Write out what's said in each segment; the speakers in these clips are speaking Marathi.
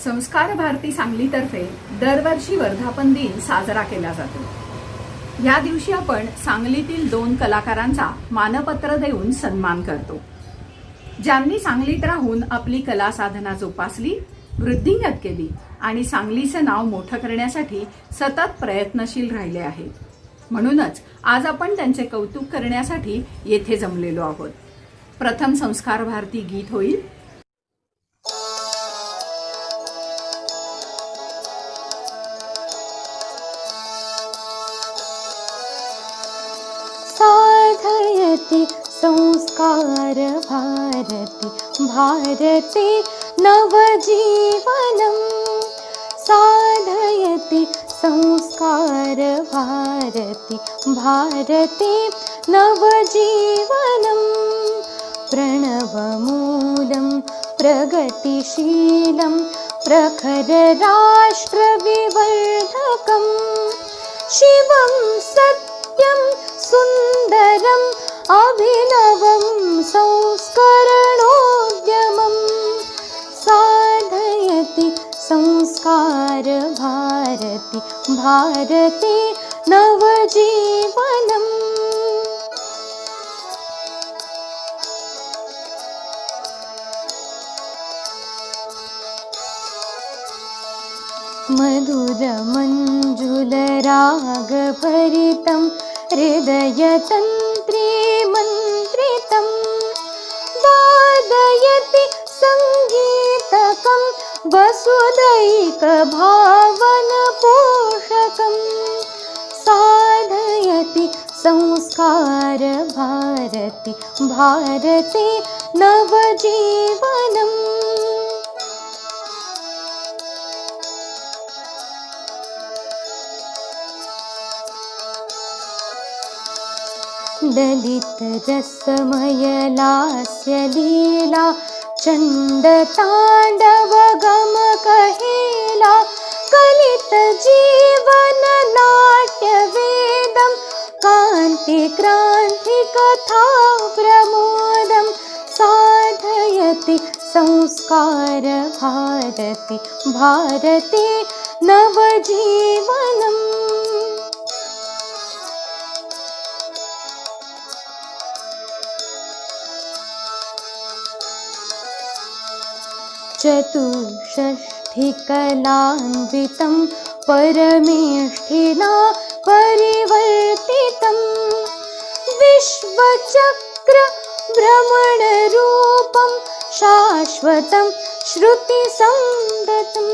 संस्कार भारती सांगलीतर्फे दरवर्षी वर्धापन दिन साजरा केला जातो। या दिवशी आपण सांगलीतील 2 कलाकारांचा मानपत्र देऊन सन्मान करतो, ज्यांनी सांगलीत राहून आपली कला साधना जोपासली, वृद्धिंगत केली आणि सांगलीचे नाव मोठं करण्यासाठी सतत प्रयत्नशील राहिले आहेत। म्हणूनच आज आपण त्यांचे कौतुक करण्यासाठी येथे जमलेलो आहोत। प्रथम संस्कार भारती गीत होईल। साधयति संस्कार भारती भारती नवजीवनं साधयति संस्कार भारती भारती नवजीवनं प्रणवमूलं प्रगतिशीलं प्रखरराष्ट्रविवर्धकं शिवं सत्यं सुन्दरम् अभिनवं संस्करणोद्यमं साधयति संस्कार भारती भारती नवजीवनम् मधुरमञ्जुलरागभरितं हृदयतन्त्री मन्त्रितं वादयति सङ्गीतकं वसुदैकभावनपोषकं साधयति संस्कार भारती भारती नवजीवनम् दलित रसमयलास्यलीला चण्डताण्डव गमकहेला कलित जीवन नाट्यवेदं कान्तिक्रान्ति कथा प्रमोदं साधयति संस्कार भारती भारती नवजीवनम् चतुष्षष्ठिकलान्वितं परमेष्ठिना परिवर्तितं विश्वचक्र भ्रमणरूपं शाश्वतं श्रुतिसंगतं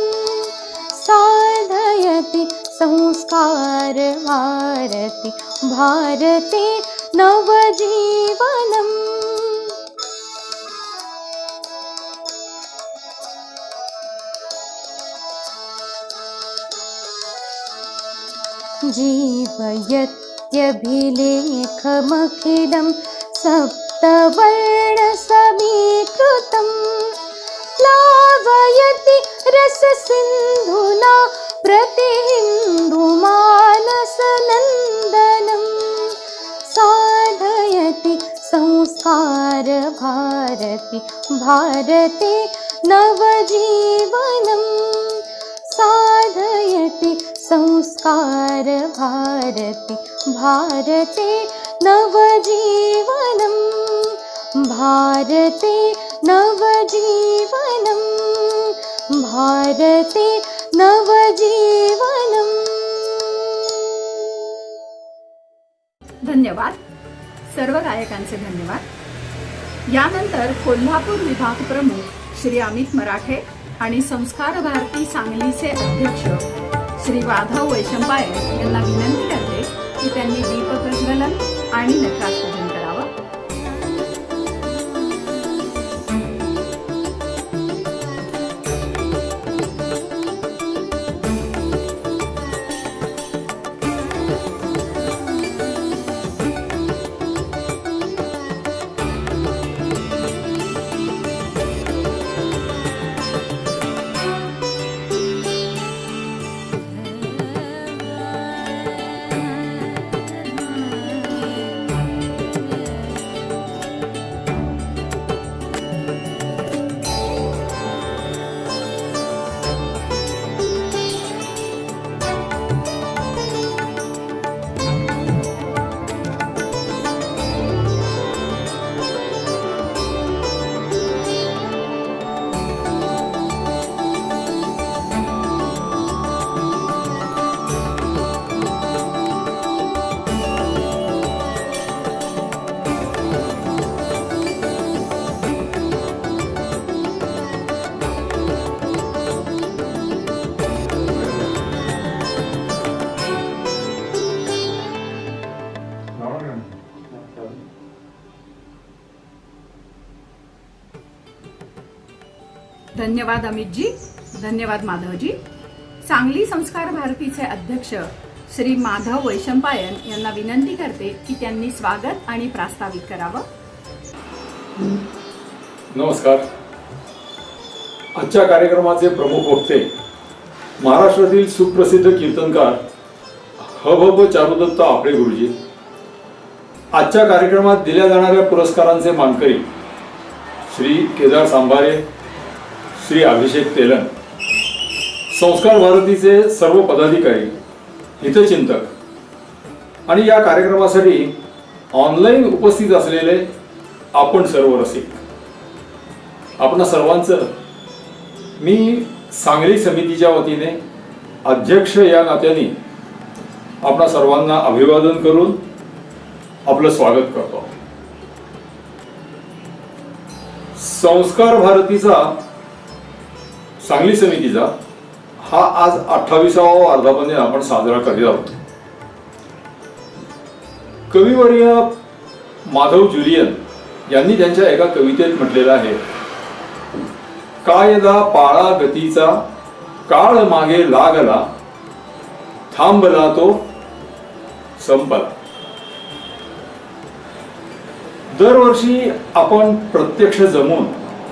साधयति संस्कार भारती भारती नवजीवनम् जीवयत्यभिलेखमखिलं सप्तवर्णसमीकृतं प्लावयति रससिन्धुना प्रतिहिन्दुमानसनन्दनं साधयति संस्कार भारती भारती नवजीवनम् साधयति संस्कार भारती भारती नवजीवनं भारती नवजीवनं भारती नवजीवनम्। धन्यवाद। सर्व गायकांचे धन्यवाद। यानंतर कोल्हापूर विभाग प्रमुख श्री अमित मराठे आणि संस्कार भारती सांगलीचे अध्यक्ष श्री वाधव वैशंपायर यांना विनंती करते की त्यांनी दीप प्रज्वलन आणि नटराज पूजन करावं। धन्यवाद अमितजी, धन्यवाद माधवजी. सांगली संस्कार भारतीचे अध्यक्ष श्री माधव वैशंपायन यांना विनंती करते की त्यांनी स्वागत आणि प्रास्ताविक करावं. नमस्कार. आजच्या कार्यक्रमाचे प्रमुख वक्ते महाराष्ट्रातील सुप्रसिद्ध कीर्तनकार हभप चारुदत्त आपळे गुरुजी. आजच्या कार्यक्रमात दिल्या जाणाऱ्या पुरस्कारांचे मानकरी श्री केदार सांभारे, श्री अभिषेक तेलन, संस्कार भारतीचे सर्व पदाधिकारी, हितचिंतक आणि या कार्यक्रमासाठी ऑनलाईन उपस्थित असलेले आपण सर्व रसिक, आपणा सर्वांचं मी सांगली समितीच्या वतीने अध्यक्ष या नात्याने आपणा सर्वांना अभिवादन करून आपलं स्वागत करतो. संस्कार भारतीचा सांगली समितीचा हा आज 28वा वर्धापन दिन आपण साजरा करीत आहोत. कविवर्य माधव जुलियन यांनी त्यांच्या एका कवितेत म्हटलेलं आहे, कायदा पाळा गतीचा काळ मागे लागला, थांबला तो संपला. दरवर्षी आपण प्रत्यक्ष जमून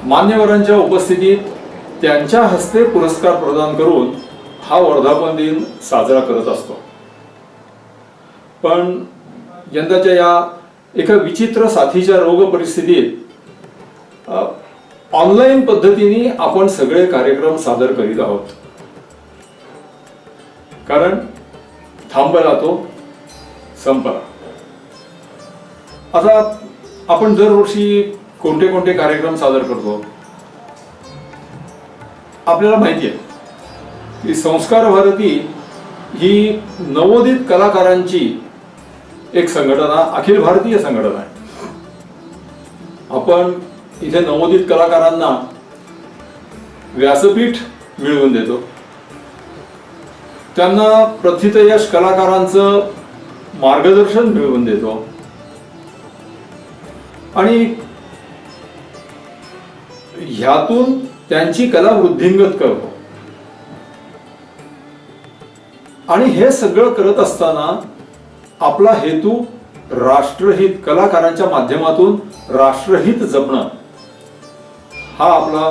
मान्यवरांच्या उपस्थितीत त्यांच्या हस्ते पुरस्कार प्रदान करून हा वर्धापन दिन साजरा करत असतो. पण यंदाच्या या एका विचित्र साथीच्या रोग परिस्थितीत ऑनलाईन पद्धतीने आपण सगळे कार्यक्रम सादर करीत आहोत. कारण थांबला तो संपला. आता आपण दरवर्षी कोणते कोणते कार्यक्रम सादर करतो आपल्याला माहिती आहे की संस्कार भारती ही नवोदित कलाकारांची एक संघटना, अखिल भारतीय संघटना आहे. आपण इथे नवोदित कलाकारांना व्यासपीठ मिळवून देतो, त्यांना प्रथितयश कलाकारांचं मार्गदर्शन मिळवून देतो आणि ह्यातून त्यांची कला वृद्धिंगत करतो. आणि हे सगळं करत असताना आपला हेतू राष्ट्रहित, कलाकारांच्या माध्यमातून राष्ट्रहित जपणं हा आपला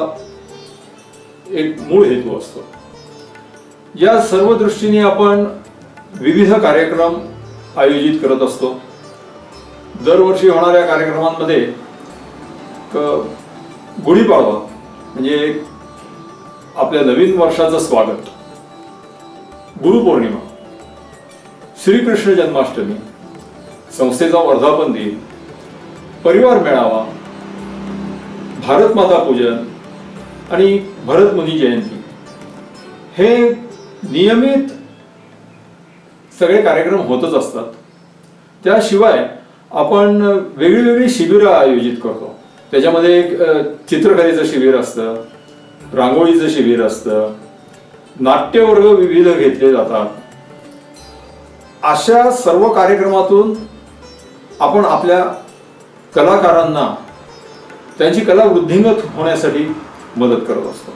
एक मूळ हेतू असतो. या सर्व दृष्टीने आपण विविध कार्यक्रम आयोजित करत असतो. दरवर्षी होणाऱ्या कार्यक्रमांमध्ये गुढीपाडवा म्हणजे आपल्या नवीन वर्षाचं स्वागत, गुरुपौर्णिमा, श्रीकृष्ण जन्माष्टमी, संस्थेचा वर्धापन दिन, परिवार मेळावा, भारत माता पूजन आणि भरत मुनी जयंती हे नियमित सगळे कार्यक्रम होतच असतात. त्याशिवाय आपण वेगळी शिबिरं आयोजित करतो. त्याच्यामध्ये चित्रकलेचं शिबिर असतं, रांगोळीचं शिबिर असतं, नाट्यवर्ग विविध घेतले जातात. अशा सर्व कार्यक्रमातून आपण आपल्या कलाकारांना त्यांची कला वृद्धिंगत होण्यासाठी मदत करत असतो.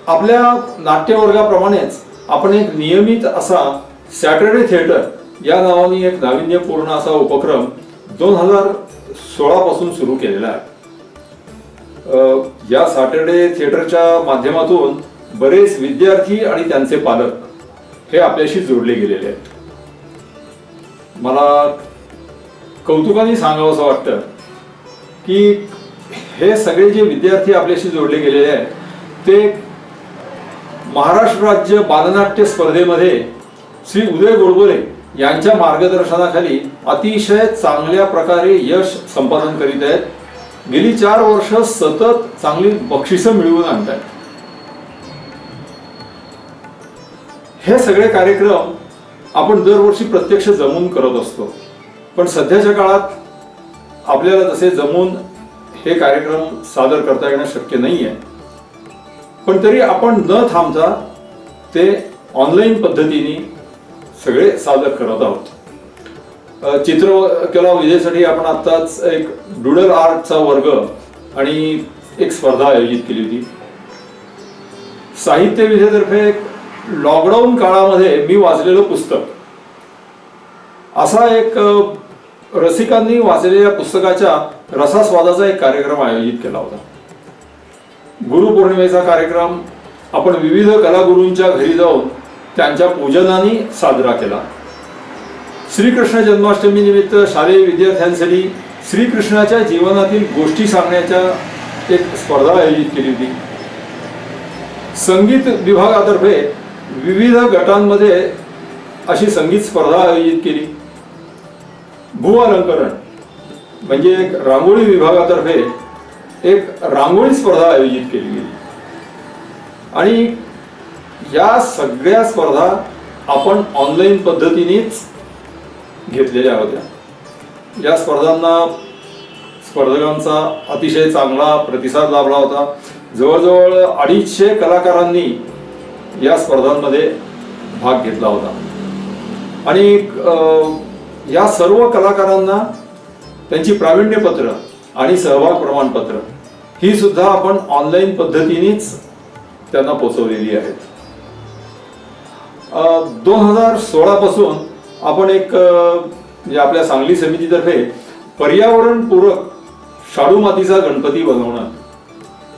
आपल्या नाट्यवर्गाप्रमाणेच आपण एक नियमित असा सॅटर्डे थिएटर या नावाने एक नाविन्यपूर्ण असा उपक्रम 2016 पासून सुरू केलेला आहे. या सॅटर्डे थिएटरच्या माध्यमातून बरेच विद्यार्थी आणि त्यांचे पालक हे आपल्याशी जोडले गेलेले आहेत. मला कौतुकाने सांगावं असं वाटतं की हे सगळे जे विद्यार्थी आपल्याशी जोडले गेलेले आहेत ते महाराष्ट्र राज्य बालनाट्य स्पर्धेमध्ये श्री उदय गोडबोले यांच्या मार्गदर्शनाखाली अतिशय चांगल्या प्रकारे यश संपादन करीत आहेत. गेली 4 वर्ष सतत चांगली बक्षिसं मिळवून आणतात. हे सगळे कार्यक्रम आपण दरवर्षी प्रत्यक्ष जमून करत असतो. पण सध्याच्या काळात आपल्याला तसे जमून हे कार्यक्रम सादर करता येणं शक्य नाही आहे. पण तरी आपण न थांबता ते ऑनलाईन पद्धतीने सगळे सादर करत आहोत. चित्रकला विद्येसाठी आपण आत्ताच एक डुडल आर्टचा वर्ग आणि एक स्पर्धा आयोजित केली होती. साहित्य विधेतर्फे लॉकडाऊन काळामध्ये मी वाचलेलं पुस्तक असा एक रसिकांनी वाचलेल्या पुस्तकाच्या रसास्वादाचा एक कार्यक्रम आयोजित केला होता. गुरुपौर्णिमेचा कार्यक्रम आपण विविध कलागुरूंच्या घरी जाऊन त्यांच्या पूजनाने साजरा केला. श्रीकृष्ण जन्माष्टमी निमित्त शालेय विद्यार्थ्यांसाठी श्रीकृष्णाच्या जीवनातील गोष्टी सांगण्याच्या एक स्पर्धा आयोजित केली होती. संगीत विभागातर्फे विविध गटांमध्ये अशी संगीत स्पर्धा आयोजित केली. भूअलंकरण म्हणजे एक रांगोळी विभागातर्फे एक रांगोळी स्पर्धा आयोजित केली गेली. आणि या सगळ्या स्पर्धा आपण ऑनलाईन पद्धतीनेच घेतलेल्या होत्या. या स्पर्धकांचा अतिशय चांगला प्रतिसाद लाभला होता. जवळजवळ 250 कलाकारांनी या स्पर्धांमध्ये भाग घेतला होता. आणि या सर्व कलाकारांना त्यांची प्रावीण्यपत्र आणि सहभाग प्रमाणपत्र ही सुद्धा आपण ऑनलाईन पद्धतीनेच त्यांना पोचवलेली आहेत. 2016 पासून आपण एक म्हणजे आपल्या सांगली समितीतर्फे पर्यावरणपूरक शाडू मातीचा गणपती बनवणं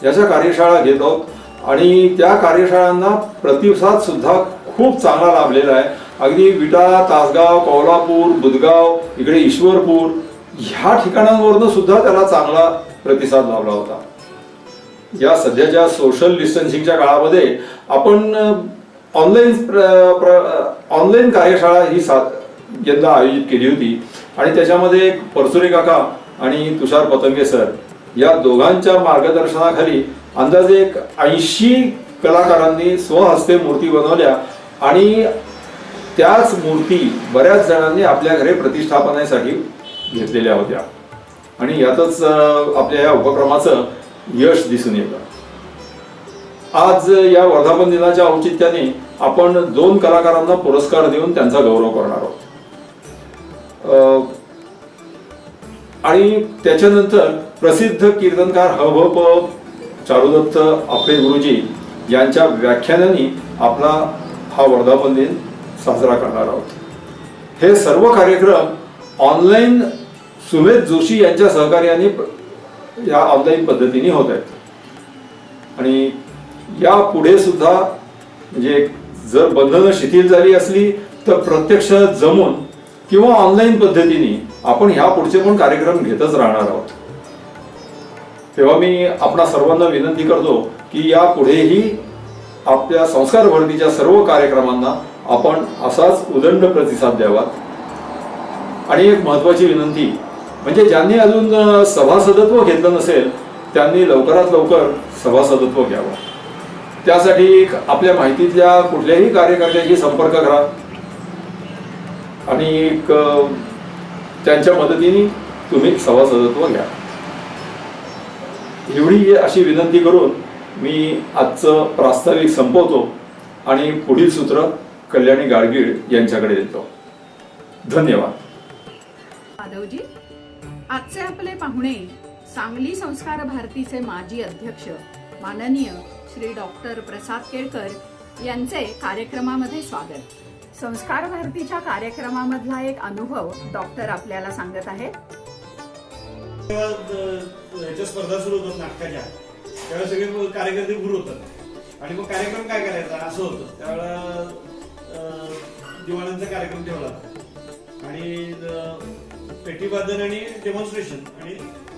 याच्या कार्यशाळा घेत आहोत. आणि त्या कार्यशाळांना प्रतिसाद सुद्धा खूप चांगला लाभलेला आहे. अगदी विटा, तासगाव, कोल्हापूर, बुधगाव, इकडे ईश्वरपूर ह्या ठिकाणांवरनं सुद्धा त्याला चांगला प्रतिसाद लाभला होता. या सध्याच्या सोशल डिस्टन्सिंगच्या काळामध्ये आपण ऑनलाईन कार्यशाळा ही यंदा आयोजित केली होती. आणि त्याच्यामध्ये परसुरे काका आणि तुषार पतंगे सर या दोघांच्या मार्गदर्शनाखाली अंदाजे एक 80 कलाकारांनी स्वहस्ते मूर्ती बनवल्या. आणि त्याच मूर्ती बऱ्याच जणांनी आपल्या घरी प्रतिष्ठापनेसाठी घेतलेल्या होत्या. आणि यातच आपल्या या उपक्रमाचं यश दिसून येतं. आज या वर्धापन दिनाच्या औचित्याने आपण 2 कलाकारांना पुरस्कार देऊन त्यांचा गौरव करणार आहोत. आणि त्याच्यानंतर प्रसिद्ध कीर्तनकार ह.भ.प. चारुदत्त आपले गुरुजी यांच्या व्याख्यानाने आपला हा वर्धापन दिन साजरा करणार आहोत. हे सर्व कार्यक्रम ऑनलाईन सुमेध जोशी यांच्या सहकार्याने या ऑनलाईन पद्धतीने होत आहेत. आणि या पुढे सुद्धा म्हणजे जर बंधनं शिथिल झाली असली तर प्रत्यक्ष जमून किंवा ऑनलाईन पद्धतीने आपण ह्या पुढचे पण कार्यक्रम घेतच राहणार आहोत. तेव्हा मी आपणा सर्वांना विनंती करतो की या पुढेही आपल्या संस्कार भरतीच्या सर्व कार्यक्रमांना आपण असाच उदंड प्रतिसाद द्यावा. आणि एक महत्वाची विनंती म्हणजे ज्यांनी अजून सभासदत्व घेतलं नसेल त्यांनी लवकरात लवकर सभासदत्व घ्यावं. त्यासाठी आपल्या माहितीतल्या कुठल्याही कार्यकर्त्याशी संपर्क करा आणि त्यांच्या मदतीने तुम्ही सभासदत्व घ्या. एवढी अशी विनंती करून मी आजचं प्रास्ताविक संपवतो आणि पुढील सूत्र कल्याणी गाडगीळ यांच्याकडे देतो. धन्यवाद. माधवजी, आजचे आपले पाहुणे सांगली संस्कार भारतीचे माजी अध्यक्ष माननीय श्री डॉक्टर प्रसाद केळकर यांचे कार्यक्रमामध्ये स्वागत. संस्कार भारतीच्या कार्यक्रमामधला एक अनुभव डॉक्टर आपल्याला सांगत आहेत. याच्या स्पर्धा सुरू होतात नाटकाच्या, त्यावेळेला सगळे कार्यकर्ते गुरु होतात आणि मग कार्यक्रम काय करायचा असं होतं. त्यावेळेला दिवाणांचा कार्यक्रम ठेवला आणि पेटीवादन आणि डेमॉन्स्ट्रेशन आणि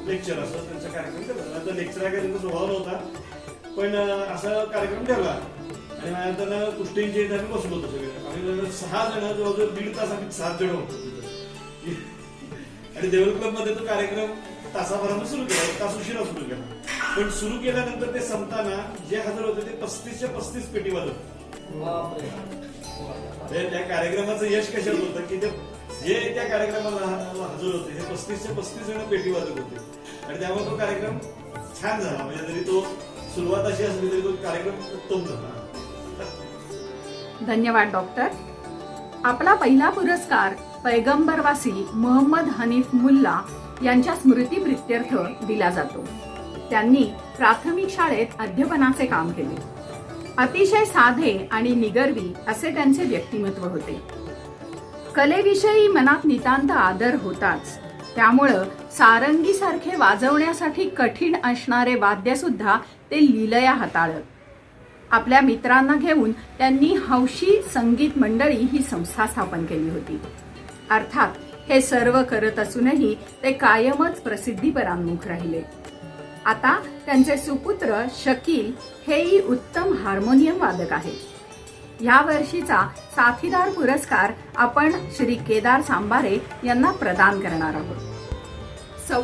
लेक्चर असं त्यांचा कार्यक्रम ठेवला. आता लेक्चर हा काही त्यांचा स्वभाव नव्हता पण असा कार्यक्रम ठेवला. आणि त्यांना कुस्तींचे आम्ही बसलो होतो सगळे. आम्ही 6 जण जवळजवळ 1.5 तास आम्ही 7 जण होतो. आणि डेव्हलप क्लब मध्ये तो कार्यक्रम तासाभरानं सुरू केला, 1 तास उशिरा सुरू केला. पण सुरू केल्यानंतर ते संपताना जे हजर होते ते 35च्या 35 पेटी वाजवत. त्या कार्यक्रमाचं यश कशात होतं की ते जे त्या कार्यक्रमाला हजर होते हे 35च्या 35 जण पेटी वाजवत होते. आणि त्यामुळे तो कार्यक्रम छान झाला. म्हणजे जरी तो सुरुवात अशी असली तरी तो कार्यक्रम उत्तम झाला. धन्यवाद डॉक्टर. आपला पहिला पुरस्कार पैगंबरवासी मोहम्मद हनीफ मुल्ला यांच्या स्मृती प्रित्यर्थ दिला जातो. त्यांनी प्राथमिक शाळेत अध्यापनाचे काम केले. अतिशय साधे आणि निगर्वी असे त्यांचे व्यक्तिमत्व होते. कलेविषयी मनात नितांत आदर होताच, त्यामुळं सारंगीसारखे वाजवण्यासाठी कठीण असणारे वाद्य सुद्धा ते लीलया हाताळत. आपल्या मित्रांना घेऊन त्यांनी हौशी संगीत मंडळी ही संस्था स्थापन केली होती. अर्थात हे सर्व करत असूनही ते कायमच प्रसिद्धीपरांमुख राहिले. आता त्यांचे सुपुत्र शकील हेही उत्तम हार्मोनियम वादक आहेत. या वर्षीचा साथीदार पुरस्कार आपण श्री केदार सांबारे यांना प्रदान करणार आहोत. सौ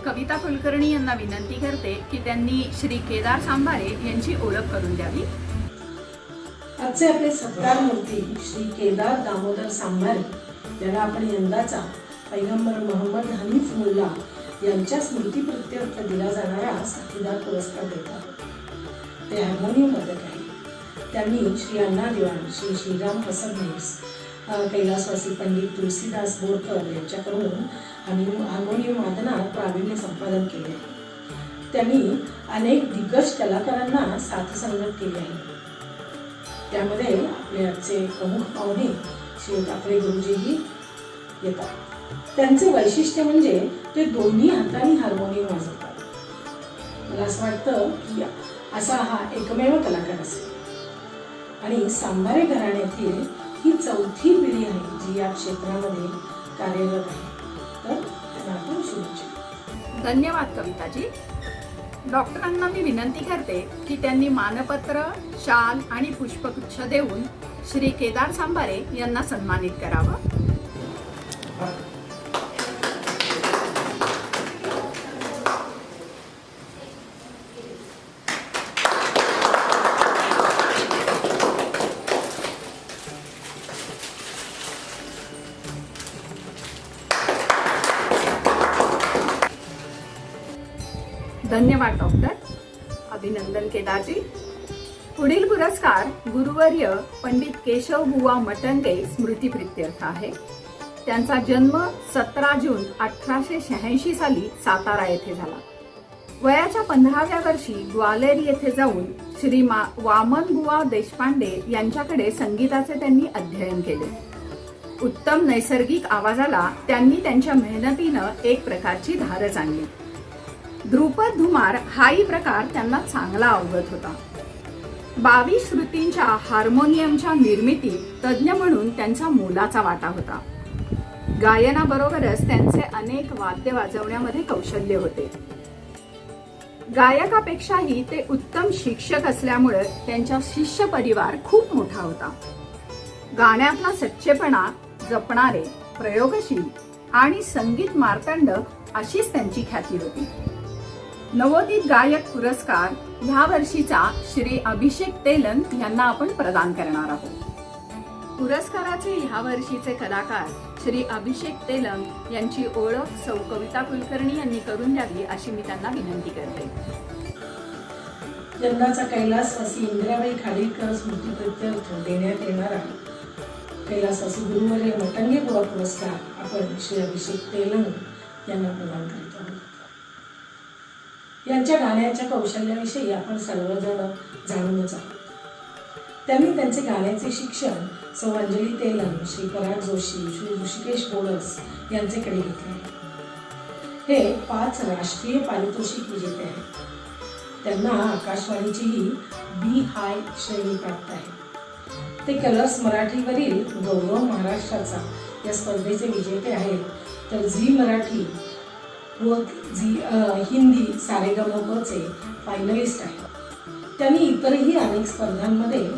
कविता कुलकर्णी यांना विनंती करते की त्यांनी श्री केदार सांबारे यांची ओळख करून द्यावी. आजचे आपले सत्कार मूर्ती श्री केदार दामोदर सांबारे यांना आपण यंदाचा पैगंबर मोहम्मद हनीफ मुल्ला यांच्या स्मृतीप्रित्यर्थ दिला जाणारा साथीदार पुरस्कार देतात. ते हार्मोनियम वादक आहेत. त्यांनी श्री अण्णा दिवाण, श्री श्रीराम फसबनीस, कैलासवासी पंडित तुलसीदास बोरकर यांच्याकडून हार्मोनियम वादनात प्रावीण्य संपादन केले आहे. त्यांनी अनेक दिग्गज कलाकारांना साथसंगत केली आहे. त्यामध्ये आपले आजचे प्रमुख पाहुणे श्री आपले गुरुजीही येतात. त्यांचे वैशिष्ट्य म्हणजे ते दोन्ही हातांनी हार्मोनियम वाजवतात. मला असं वाटतं की असा हा एकमेव कलाकार असेल आणि सांबारे घराण्यातील ही चौथी पिढी आहे जी या क्षेत्रामध्ये कार्यरत आहे. तर त्यांना आपण शुभेच्छा. धन्यवाद कविताजी. डॉक्टरांना मी विनंती करते की त्यांनी मानपत्र, शाल आणि पुष्पगुच्छ देऊन श्री केदार सांबारे यांना सन्मानित करावं. धन्यवाद डॉक्टर. अभिनंदन केदारजी. पुढील पुरस्कार गुरुवर्य पंडित केशव बुवा मटंगे स्मृतीप्रित्यर्थ आहे. त्यांचा जन्म 17 जून 1886 साली सातारा येथे झाला. वयाच्या 15व्या वर्षी ग्वालेर येथे जाऊन श्री वामन बुवा देशपांडे यांच्याकडे संगीताचे त्यांनी अध्ययन केले. उत्तम नैसर्गिक आवाजाला त्यांनी त्यांच्या मेहनतीनं एक प्रकारची धारच आणली. ध्रुपद धुमार हाही प्रकार त्यांना चांगला अवगत होता. 22 श्रुतींच्या हार्मोनियमच्या निर्मितीत तज्ज्ञ म्हणून त्यांचा मोलाचा वाटा होता. गायनाबरोबरच त्यांचे अनेक वाद्य वाजवण्यामध्ये कौशल्य होते. गायकापेक्षाही ते उत्तम शिक्षक असल्यामुळे त्यांचा शिष्य परिवार खूप मोठा होता. गाण्यातला सच्चेपणा जपणारे, प्रयोगशील आणि संगीत मार्तंड अशीच त्यांची ख्याती होती. नवोदित गायक पुरस्कार ह्या वर्षीचा श्री अभिषेक तेलंग यांना आपण प्रदान करणार आहोत. पुरस्काराचे ह्या वर्षीचे कलाकार श्री अभिषेक तेलंग यांची ओळख सौ कविता कुलकर्णी यांनी करून द्यावी अशी मी त्यांना विनंती करते. यंदाचा कैलासवासी इंदिराबाई खाडीलकर स्मृतीप्रित्यर्थ देण्यात येणारा कैलासवासी गुरुवर्य मटंगे बुवा पुरस्कार आपण श्री अभिषेक तेलंग यांना प्रदान करतो आहोत. यांच्या गाण्याच्या कौशल्याविषयी आपण सर्वजण जाणूनच आहोत. त्यांनी त्यांचे गाण्याचे शिक्षण सौ अंजली तेलंग, श्री पराग जोशी, श्री ऋषिकेश बोडस यांच्याकडे घेतले आहे. हे 5 राष्ट्रीय पारितोषिक विजेते आहेत. त्यांना आकाशवाणीचीही बी हाय श्रेणी प्राप्त आहे. ते कलर्स मराठीवरील गौरव महाराष्ट्राचा या स्पर्धेचे विजेते आहेत. तर झी मराठी व झी हिंदी सारेगमपचे फायनलिस्ट आहेत. त्यांनी इतरही अनेक स्पर्धांमध्ये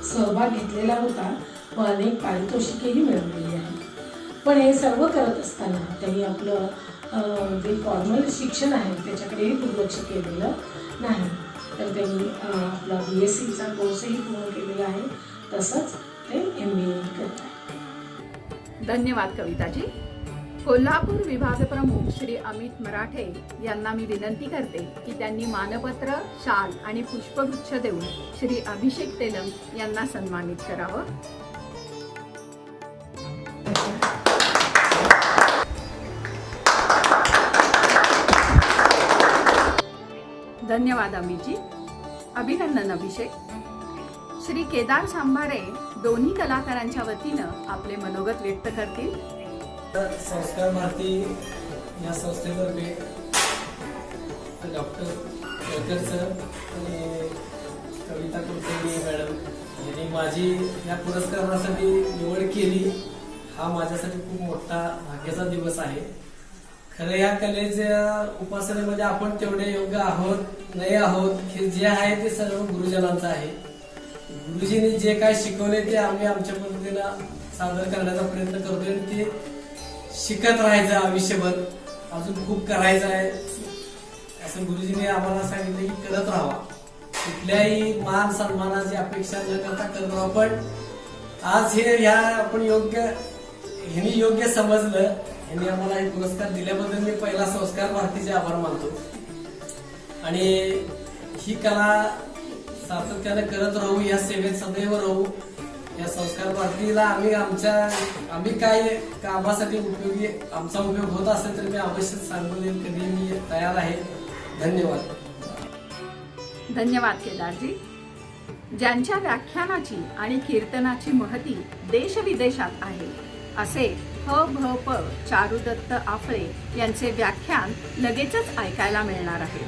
सहभाग घेतलेला होता व अनेक पारितोषिकेही मिळवलेली आहेत. पण हे सर्व करत असताना त्यांनी आपलं जे फॉर्मल शिक्षण आहे त्याच्याकडेही दुर्लक्ष केलेलं नाही. तर त्यांनी आपला BSc कोर्सही पूर्ण केलेला आहे. तसंच ते MBA करत आहेत. धन्यवाद कविताजी. कोल्हापूर विभाग प्रमुख श्री अमित मराठे यांना मी विनंती करते की त्यांनी मानपत्र, शाल आणि पुष्पगुच्छ देऊन श्री अभिषेक तेलंग यांना सन्मानित करावं. धन्यवाद अमितजी. अभिनंदन अभिषेक. श्री केदार सांभारे दोन्ही कलाकारांच्या वतीनं आपले मनोगत व्यक्त करतील. संस्कार भारती या संस्थेतर्फे डॉक्टर केळकर सर आणि कविता कुलकर्णी मॅडम यांनी माझी या पुरस्कारासाठी निवड केली. हा माझ्यासाठी खूप मोठा भाग्याचा दिवस आहे. खरं या कलेच्या उपासनेमध्ये आपण तेवढे योग्य आहोत नाही आहोत हे जे आहे ते सर्व गुरुजनांचं आहे. गुरुजींनी जे काय शिकवले ते आम्ही आमच्या पद्धतीनं सादर करण्याचा प्रयत्न करतोय. ते शिकत राहायचं आयुष्यभर, अजून खूप करायचं आहे असं गुरुजींनी आम्हाला सांगितलं की करत राहावा. कुठल्याही मान सन्मानाची अपेक्षा न करता करत राहावं. पण आज हे ह्या आपण ह्यांनी योग्य समजलं, ह्यांनी आम्हाला हे पुरस्कार दिल्याबद्दल मी पहिला संस्कार भारतीचे आभार मानतो. आणि ही कला सातत्याने करत राहू, या सेवेत सदैव राहू. या संस्कार भारतीला आम्ही काय कामासाठी उपयोगी आमचा उपयोग होत असेल तर मी अवश्य सांगू देईल, कधी मी तयार आहे. धन्यवाद. धन्यवाद केदारजी. ज्यांच्या व्याख्यानाची आणि कीर्तनाची महती देश विदेशात आहे असे ह.भ.प. चारुदत्त आफळे यांचे व्याख्यान लगेचच ऐकायला मिळणार आहे.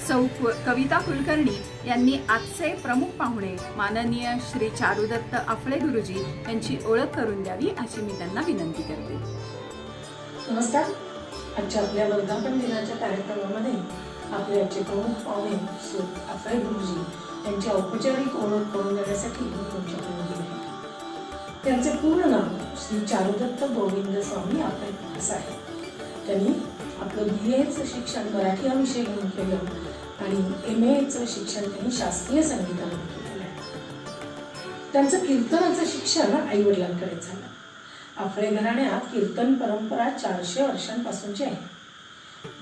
सौ कविता कुलकर्णी यांनी आजचे प्रमुख पाहुणे माननीय श्री चारुदत्त आफळे गुरुजी यांची ओळख करून द्यावी अशी मी त्यांना विनंती करते. नमस्कार. आजच्या आपल्या वर्धापन दिनाच्या कार्यक्रमामध्ये आपले आजचे प्रमुख पाहुणे श्री आफळे गुरुजी यांची औपचारिक ओळख करून देण्यासाठी मी तुमच्याकडे उभी आहे. त्यांचे पूर्ण नाव श्री चारुदत्त गोविंद स्वामी आफळे असं आहे. त्यांनी आपलं BA शिक्षण मराठी हा विषय घेऊन केलं आणि MA शिक्षण त्यांनी शास्त्रीय संगीतामध्ये केलं आहे. त्यांचं कीर्तनाचं शिक्षण आईवडिलांकडे झालं. आफळे घराण्यात कीर्तन परंपरा 400 वर्षांपासूनची आहे.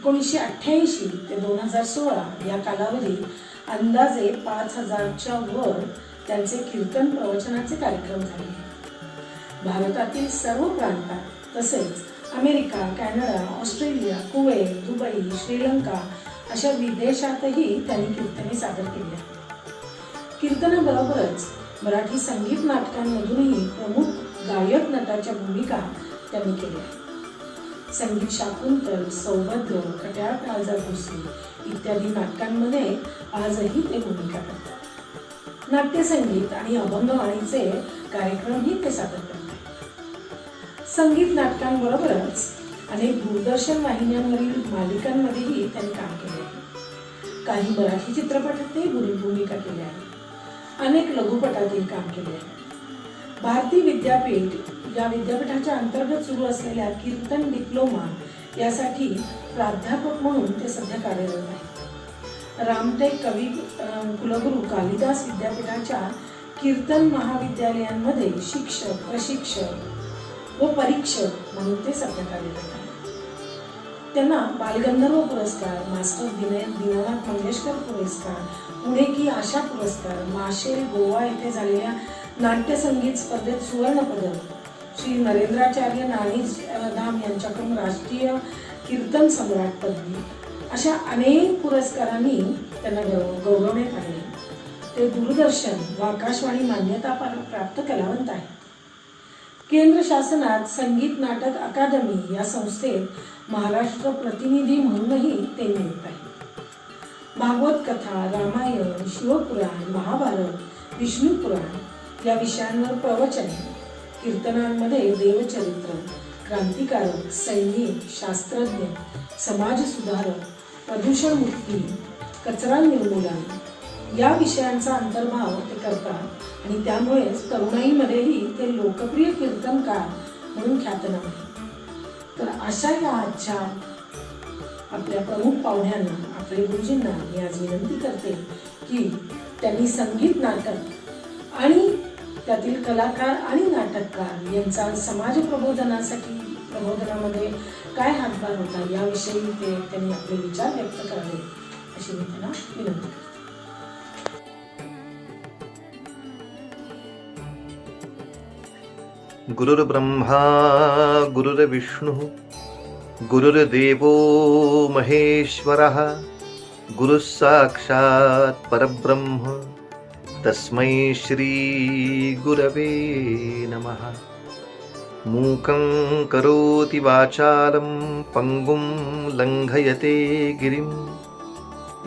1988 ते 2016 या कालावधीत अंदाजे 5000च्या वर त्यांचे कीर्तन प्रवचनाचे कार्यक्रम झाले. भारतातील सर्व प्रांतात तसेच America, Canada, Australia, Kuwait, Dubai, Sri Lanka अशा विदेशातही त्यांनी कीर्तने सादर केली आहेत. कीर्तनाबरोबरच मराठी संगीत नाटकांमधूनही प्रमुख गायक नटाच्या भूमिका त्यांनी केल्या आहेत. संगीत शाकुंतल, सौभद्र, खट्याळ काळजा भोसले इत्यादी नाटकांमध्ये आजही ते भूमिका करतात. नाट्यसंगीत आणि अभंगवाणीचे कार्यक्रमही ते सादर करतात. संगीत नाटकांबरोबरच अनेक दूरदर्शन वाहिन्यांवरील मालिकांमध्येही त्यांनी काम केले आहे. काही मराठी चित्रपटातही भूमिका केल्या आहेत. अनेक लघुपटातील काम केले आहे. भारती विद्यापीठ या विद्यापीठाच्या अंतर्गत सुरू असलेल्या कीर्तन डिप्लोमा यासाठी प्राध्यापक म्हणून ते सध्या कार्यरत आहेत. रामटेक कवी कुलगुरू कालिदास विद्यापीठाच्या कीर्तन महाविद्यालयांमध्ये शिक्षक, प्रशिक्षक व परीक्षक म्हणून ते सध्या कार्यरत आहेत. त्यांना बालगंधर्व पुरस्कार, मास्टर दीनानाथ मंगेशकर पुरस्कार, पुणे की आशा पुरस्कार, माशेल गोवा येथे झालेल्या नाट्यसंगीत स्पर्धेत सुवर्ण पदक, श्री नरेंद्राचार्य नाणीधाम यांच्याकडून राष्ट्रीय कीर्तन सम्राट पदवी अशा अनेक पुरस्कारांनी त्यांना गौरवण्यात आले. ते दूरदर्शन व आकाशवाणी मान्यता प्राप्त कलावंत आहेत. केंद्र शासनात संगीत नाटक अकादमी या संस्थेत महाराष्ट्र प्रतिनिधी म्हणूनही ते नियुक्त आहेत. भागवत कथा, रामायण, शिवपुराण, महाभारत, विष्णू पुराण या विषयांवर प्रवचन, कीर्तनांमध्ये देवचरित्र, क्रांतिकारक, सैनिक, शास्त्रज्ञ, समाज सुधारक, प्रदूषण मुक्ती, कचरा निर्मूलन या विषयांचा अंतर्भाव ते करतात आणि त्यामुळेच तरुणाईमध्येही ते लोकप्रिय कीर्तनकार म्हणून ख्यातनाम आहे. तर अशा या आजच्या आपल्या प्रमुख पाहुण्यांना, आपले गुरुजींना मी आज विनंती करते की त्यांनी संगीत नाटक आणि त्यातील कलाकार आणि नाटककार यांचा समाज प्रबोधनामध्ये काय हातभार होता याविषयी त्यांनी आपले विचार व्यक्त करावे अशी मी त्यांना विनंती करते. गुरुर्ब्रह्मा गुरुर्विष्णुः गुरुर्देवो महेश्वरः गुरुः साक्षात् परब्रह्म तस्मै श्री गुरवे नमः। मूकं करोति वाचालं पङ्गुं लङ्घयते गिरिं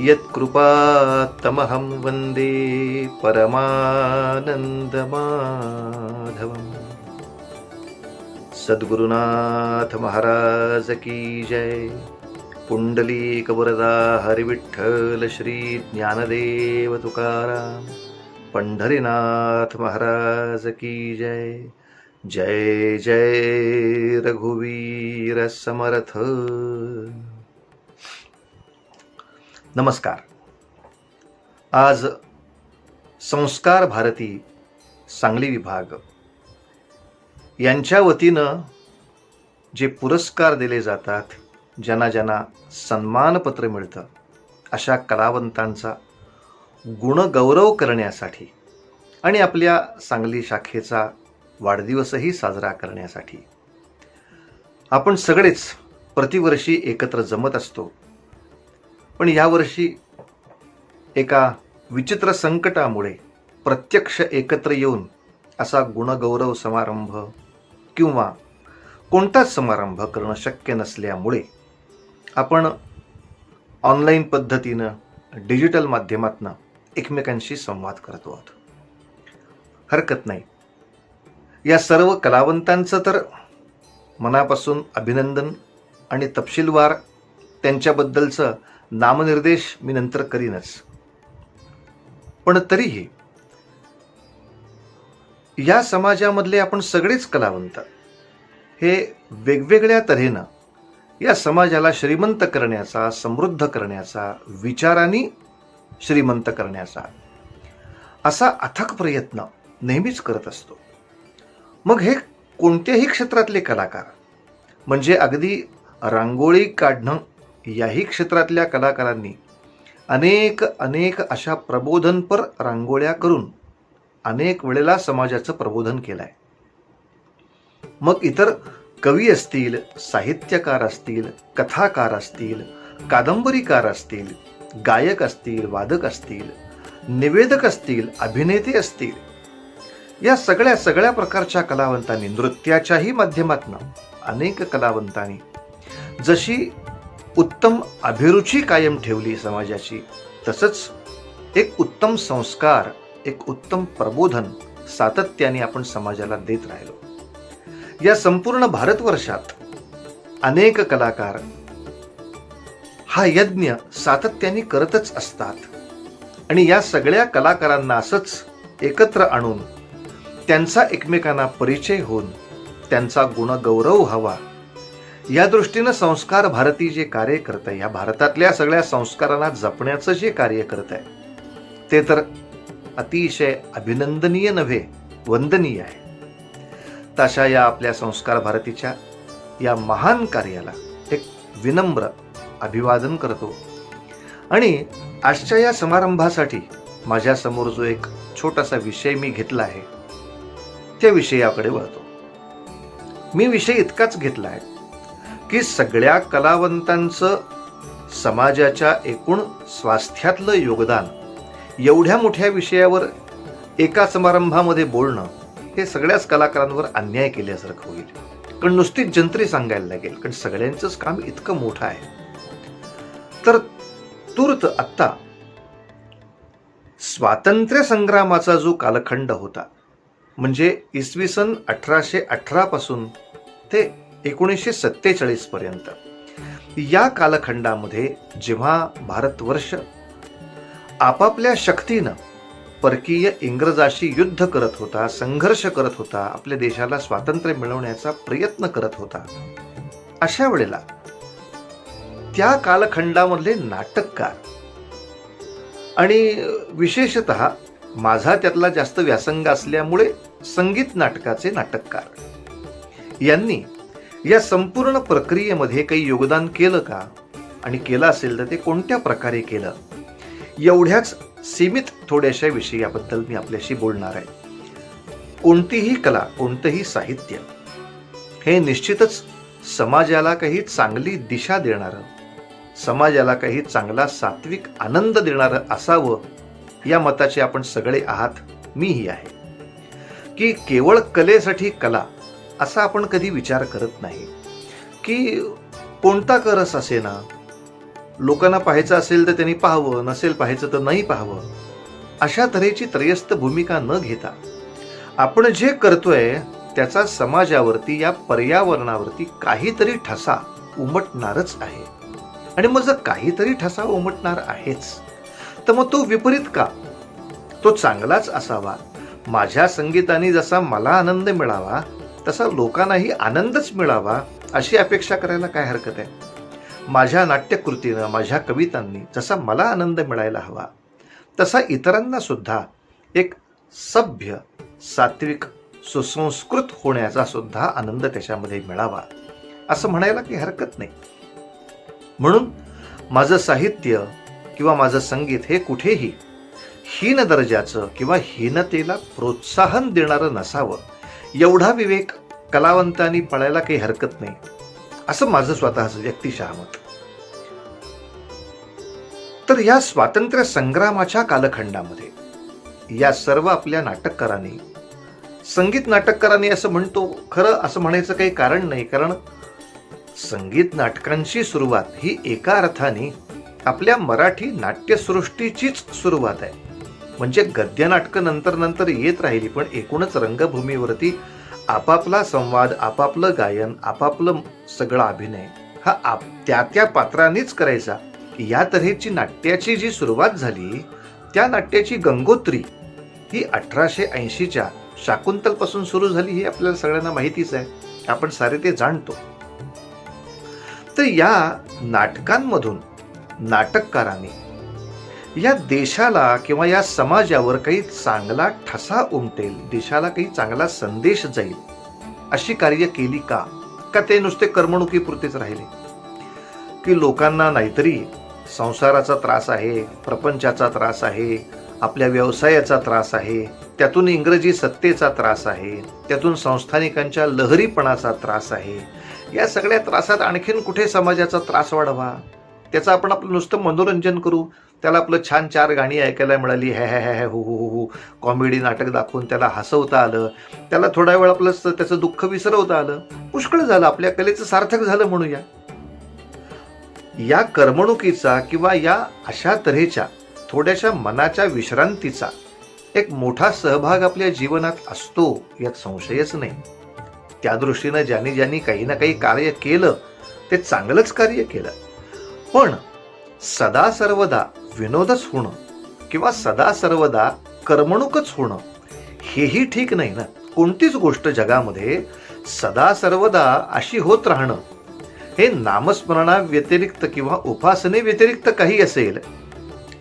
यत्कृपात्तमहं वन्दे परमानन्दमाधवम्। सद्गुरुनाथ महाराज की जय। पुंडलीक वरदा हरिविठ्ठल श्री ज्ञानदेव तुकाराम पंढरीनाथ महाराज की जय। जय जय रघुवीर समर्थ। नमस्कार। आज संस्कार भारती सांगली विभाग यांच्या वतीनं जे पुरस्कार दिले जातात, ज्यांना ज्यांना सन्मानपत्र मिळतं, अशा कलावंतांचा गुणगौरव करण्यासाठी आणि आपल्या सांगली शाखेचा वाढदिवसही साजरा करण्यासाठी आपण सगळेच प्रतिवर्षी एकत्र जमत असतो. पण यावर्षी एका विचित्र संकटामुळे प्रत्यक्ष एकत्र येऊन असा गुणगौरव समारंभ किंवा कोणताच समारंभ करणं शक्य नसल्यामुळे आपण ऑनलाईन पद्धतीनं डिजिटल माध्यमातनं एकमेकांशी संवाद करतो आहोत. हरकत नाही. या सर्व कलावंतांचं तर मनापासून अभिनंदन आणि तपशीलवार त्यांच्याबद्दलचं नामनिर्देश मी नंतर करीनच. पण तरीही या समाजामधले आपण सगळेच कलावंत हे वेगवेगळ्या तऱ्हेनं या समाजाला श्रीमंत करण्याचा, समृद्ध करण्याचा, विचारांनी श्रीमंत करण्याचा असा अथक प्रयत्न नेहमीच करत असतो. मग हे कोणत्याही क्षेत्रातले कलाकार, म्हणजे अगदी रांगोळी काढणं याही क्षेत्रातल्या कलाकारांनी अनेक अशा प्रबोधनपर रांगोळ्या करून अनेक वेळेला समाजाचं प्रबोधन केलं आहे. मग इतर कवी असतील, साहित्यकार असतील, कथाकार असतील, कादंबरीकार असतील, गायक असतील, वादक असतील, निवेदक असतील, अभिनेते असतील, या सगळ्या प्रकारच्या कलावंतांनी, नृत्याच्याही माध्यमातून अनेक कलावंतांनी जशी उत्तम अभिरुची कायम ठेवली समाजाची, तसंच एक उत्तम संस्कार, एक उत्तम प्रबोधन सातत्याने आपण समाजाला देत राहिलो. या संपूर्ण भारतवर्षात अनेक कलाकार हा यज्ञ सातत्याने करतच असतात आणि या सगळ्या कलाकारांना असंच एकत्र आणून त्यांचा एकमेकांना परिचय होऊन त्यांचा गुणगौरव व्हावा या दृष्टीनं संस्कार भारती जे कार्य करत आहे, या भारतातल्या सगळ्या संस्कारांना जपण्याचं जे कार्य करत आहे, ते तर अतिशय अभिनंदनीय नव्हे, वंदनीय आहे. तशा या आपल्या संस्कार भारतीच्या या महान कार्याला एक विनम्र अभिवादन करतो आणि आजच्या या समारंभासाठी माझ्यासमोर जो एक छोटासा विषय मी घेतला आहे, त्या विषयाकडे वळतो. मी विषय इतकाच घेतला आहे की सगळ्या कलावंतांचं समाजाच्या एकूण स्वास्थ्यातलं योगदान एवढ्या मोठ्या विषयावर एका समारंभामध्ये बोलणं हे सगळ्याच कलाकारांवर अन्याय केल्यासारखं होईल. कारण नुसतीच जंत्री सांगायला लागेल, कारण सगळ्यांचंच काम इतकं मोठं आहे. तर तूर्त आत्ता स्वातंत्र्य संग्रामाचा जो कालखंड होता, म्हणजे इसवी सन 1818 पासून ते 1947 पर्यंत, या कालखंडामध्ये जेव्हा भारतवर्ष आपापल्या शक्तीनं परकीय इंग्रजाशी युद्ध करत होता, संघर्ष करत होता, आपल्या देशाला स्वातंत्र्य मिळवण्याचा प्रयत्न करत होता, अशा वेळेला त्या कालखंडामधले नाटककार आणि विशेषतः माझा त्यातला जास्त व्यासंग असल्यामुळे संगीत नाटकाचे नाटककार यांनी या संपूर्ण प्रक्रियेमध्ये काही योगदान केलं का, आणि केलं असेल तर ते कोणत्या प्रकारे केलं, एवढ्याच सीमित थोड्याशा विषयाबद्दल मी आपल्याशी बोलणार आहे. कोणतीही कला, कोणतंही साहित्य हे निश्चितच समाजाला काही चांगली दिशा देणारं, समाजाला काही चांगला सात्विक आनंद देणारं असावं, या मताचे आपण सगळे आहात, मीही आहे. की केवळ कलेसाठी कला असा आपण कधी विचार करत नाही. की कोणता करस असेना, लोकांना पाहायचं असेल तर त्यांनी पाहावं, नसेल पाहायचं तर नाही पाहावं, अशा तऱ्हेची त्रयस्थ भूमिका न घेता आपण जे करतोय त्याचा समाजावरती, या पर्यावरणावरती काहीतरी ठसा उमटणारच आहे. आणि मग जर काहीतरी ठसा उमटणार आहेच, तर मग तो विपरीत का? तो चांगलाच असावा. माझ्या संगीताने जसा मला आनंद मिळावा तसा लोकांनाही आनंदच मिळावा, अशी अपेक्षा करायला काय हरकत आहे? माझ्या नाट्यकृतीनं, माझ्या कवितांनी जसा मला आनंद मिळायला हवा तसा इतरांना सुद्धा एक सभ्य, सात्विक, सुसंस्कृत होण्याचा सुद्धा आनंद त्याच्यामध्ये मिळावा, असं म्हणायला काही हरकत नाही. म्हणून माझं साहित्य किंवा माझं संगीत हे कुठेही हीन दर्जाचं किंवा हीनतेला प्रोत्साहन देणारं नसावं, एवढा विवेक कलावंतांनी पाळायला काही हरकत नाही, असं माझं स्वतःचं व्यक्तिशः मत. तर या स्वातंत्र्य संग्रामाच्या कालखंडामध्ये या सर्व आपल्या नाटककारांनी, संगीत नाटककारांनी असं म्हणतो, खरं असं म्हणायचं काही कारण नाही, कारण संगीत नाटकांची सुरुवात ही एका अर्थाने आपल्या मराठी नाट्यसृष्टीचीच सुरुवात आहे. म्हणजे गद्य नाटकं नंतर नंतर येत राहिली, पण एकूणच रंगभूमीवरती आपापला संवाद, आपापलं गायन, आपापलं सगळा अभिनय हा त्या पात्रांनीच करायचा. या तऱ्हेची नाट्याची जी सुरुवात झाली, त्या नाट्याची गंगोत्री ही 1880च्या शाकुंतलपासून सुरू झाली, हे आपल्याला सगळ्यांना माहितीच आहे, आपण सारे ते जाणतो. तर या नाटकांमधून नाटककारांनी या देशाला किंवा या समाजावर काही चांगला ठसा उमटेल, देशाला काही चांगला संदेश जाईल अशी कार्य केली का? का ते नुसते करमणुकीपुरतेच राहिले? की लोकांना नाहीतरी संसाराचा त्रास आहे, प्रपंचाचा त्रास आहे, आपल्या व्यवसायाचा त्रास आहे, त्यातून इंग्रजी सत्तेचा त्रास आहे, त्यातून संस्थानिकांच्या लहरीपणाचा त्रास आहे. या सगळ्या त्रासात आणखीन कुठे समाजाचा त्रास वाढवा? त्याचं आपण आपलं नुसतं मनोरंजन करू, त्याला आपलं छान 4 गाणी ऐकायला मिळाली, हे हे हे हु हु हु हु, कॉमेडी नाटक दाखवून त्याला हसवता आलं, त्याला थोडा वेळ आपलं त्याचं दुःख विसरवता आलं, पुष्कळ झालं, आपल्या कलेचं सार्थक झालं म्हणूया. या करमणुकीचा किंवा या अशा तऱ्हेच्या थोड्याशा मनाच्या विश्रांतीचा एक मोठा सहभाग आपल्या जीवनात असतो, यात संशयच नाही. त्या दृष्टीनं ज्यांनी काही ना काही कार्य केलं ते चांगलंच कार्य केलं. पण सदा सर्वदा विनोदच होणं किंवा सदा सर्वदा करमणूकच होणं हेही ठीक नाही ना. कोणतीच गोष्ट जगामध्ये सदा सर्वदा अशी होत राहणं, हे नामस्मरणा व्यतिरिक्त किंवा उपासने व्यतिरिक्त काही असेल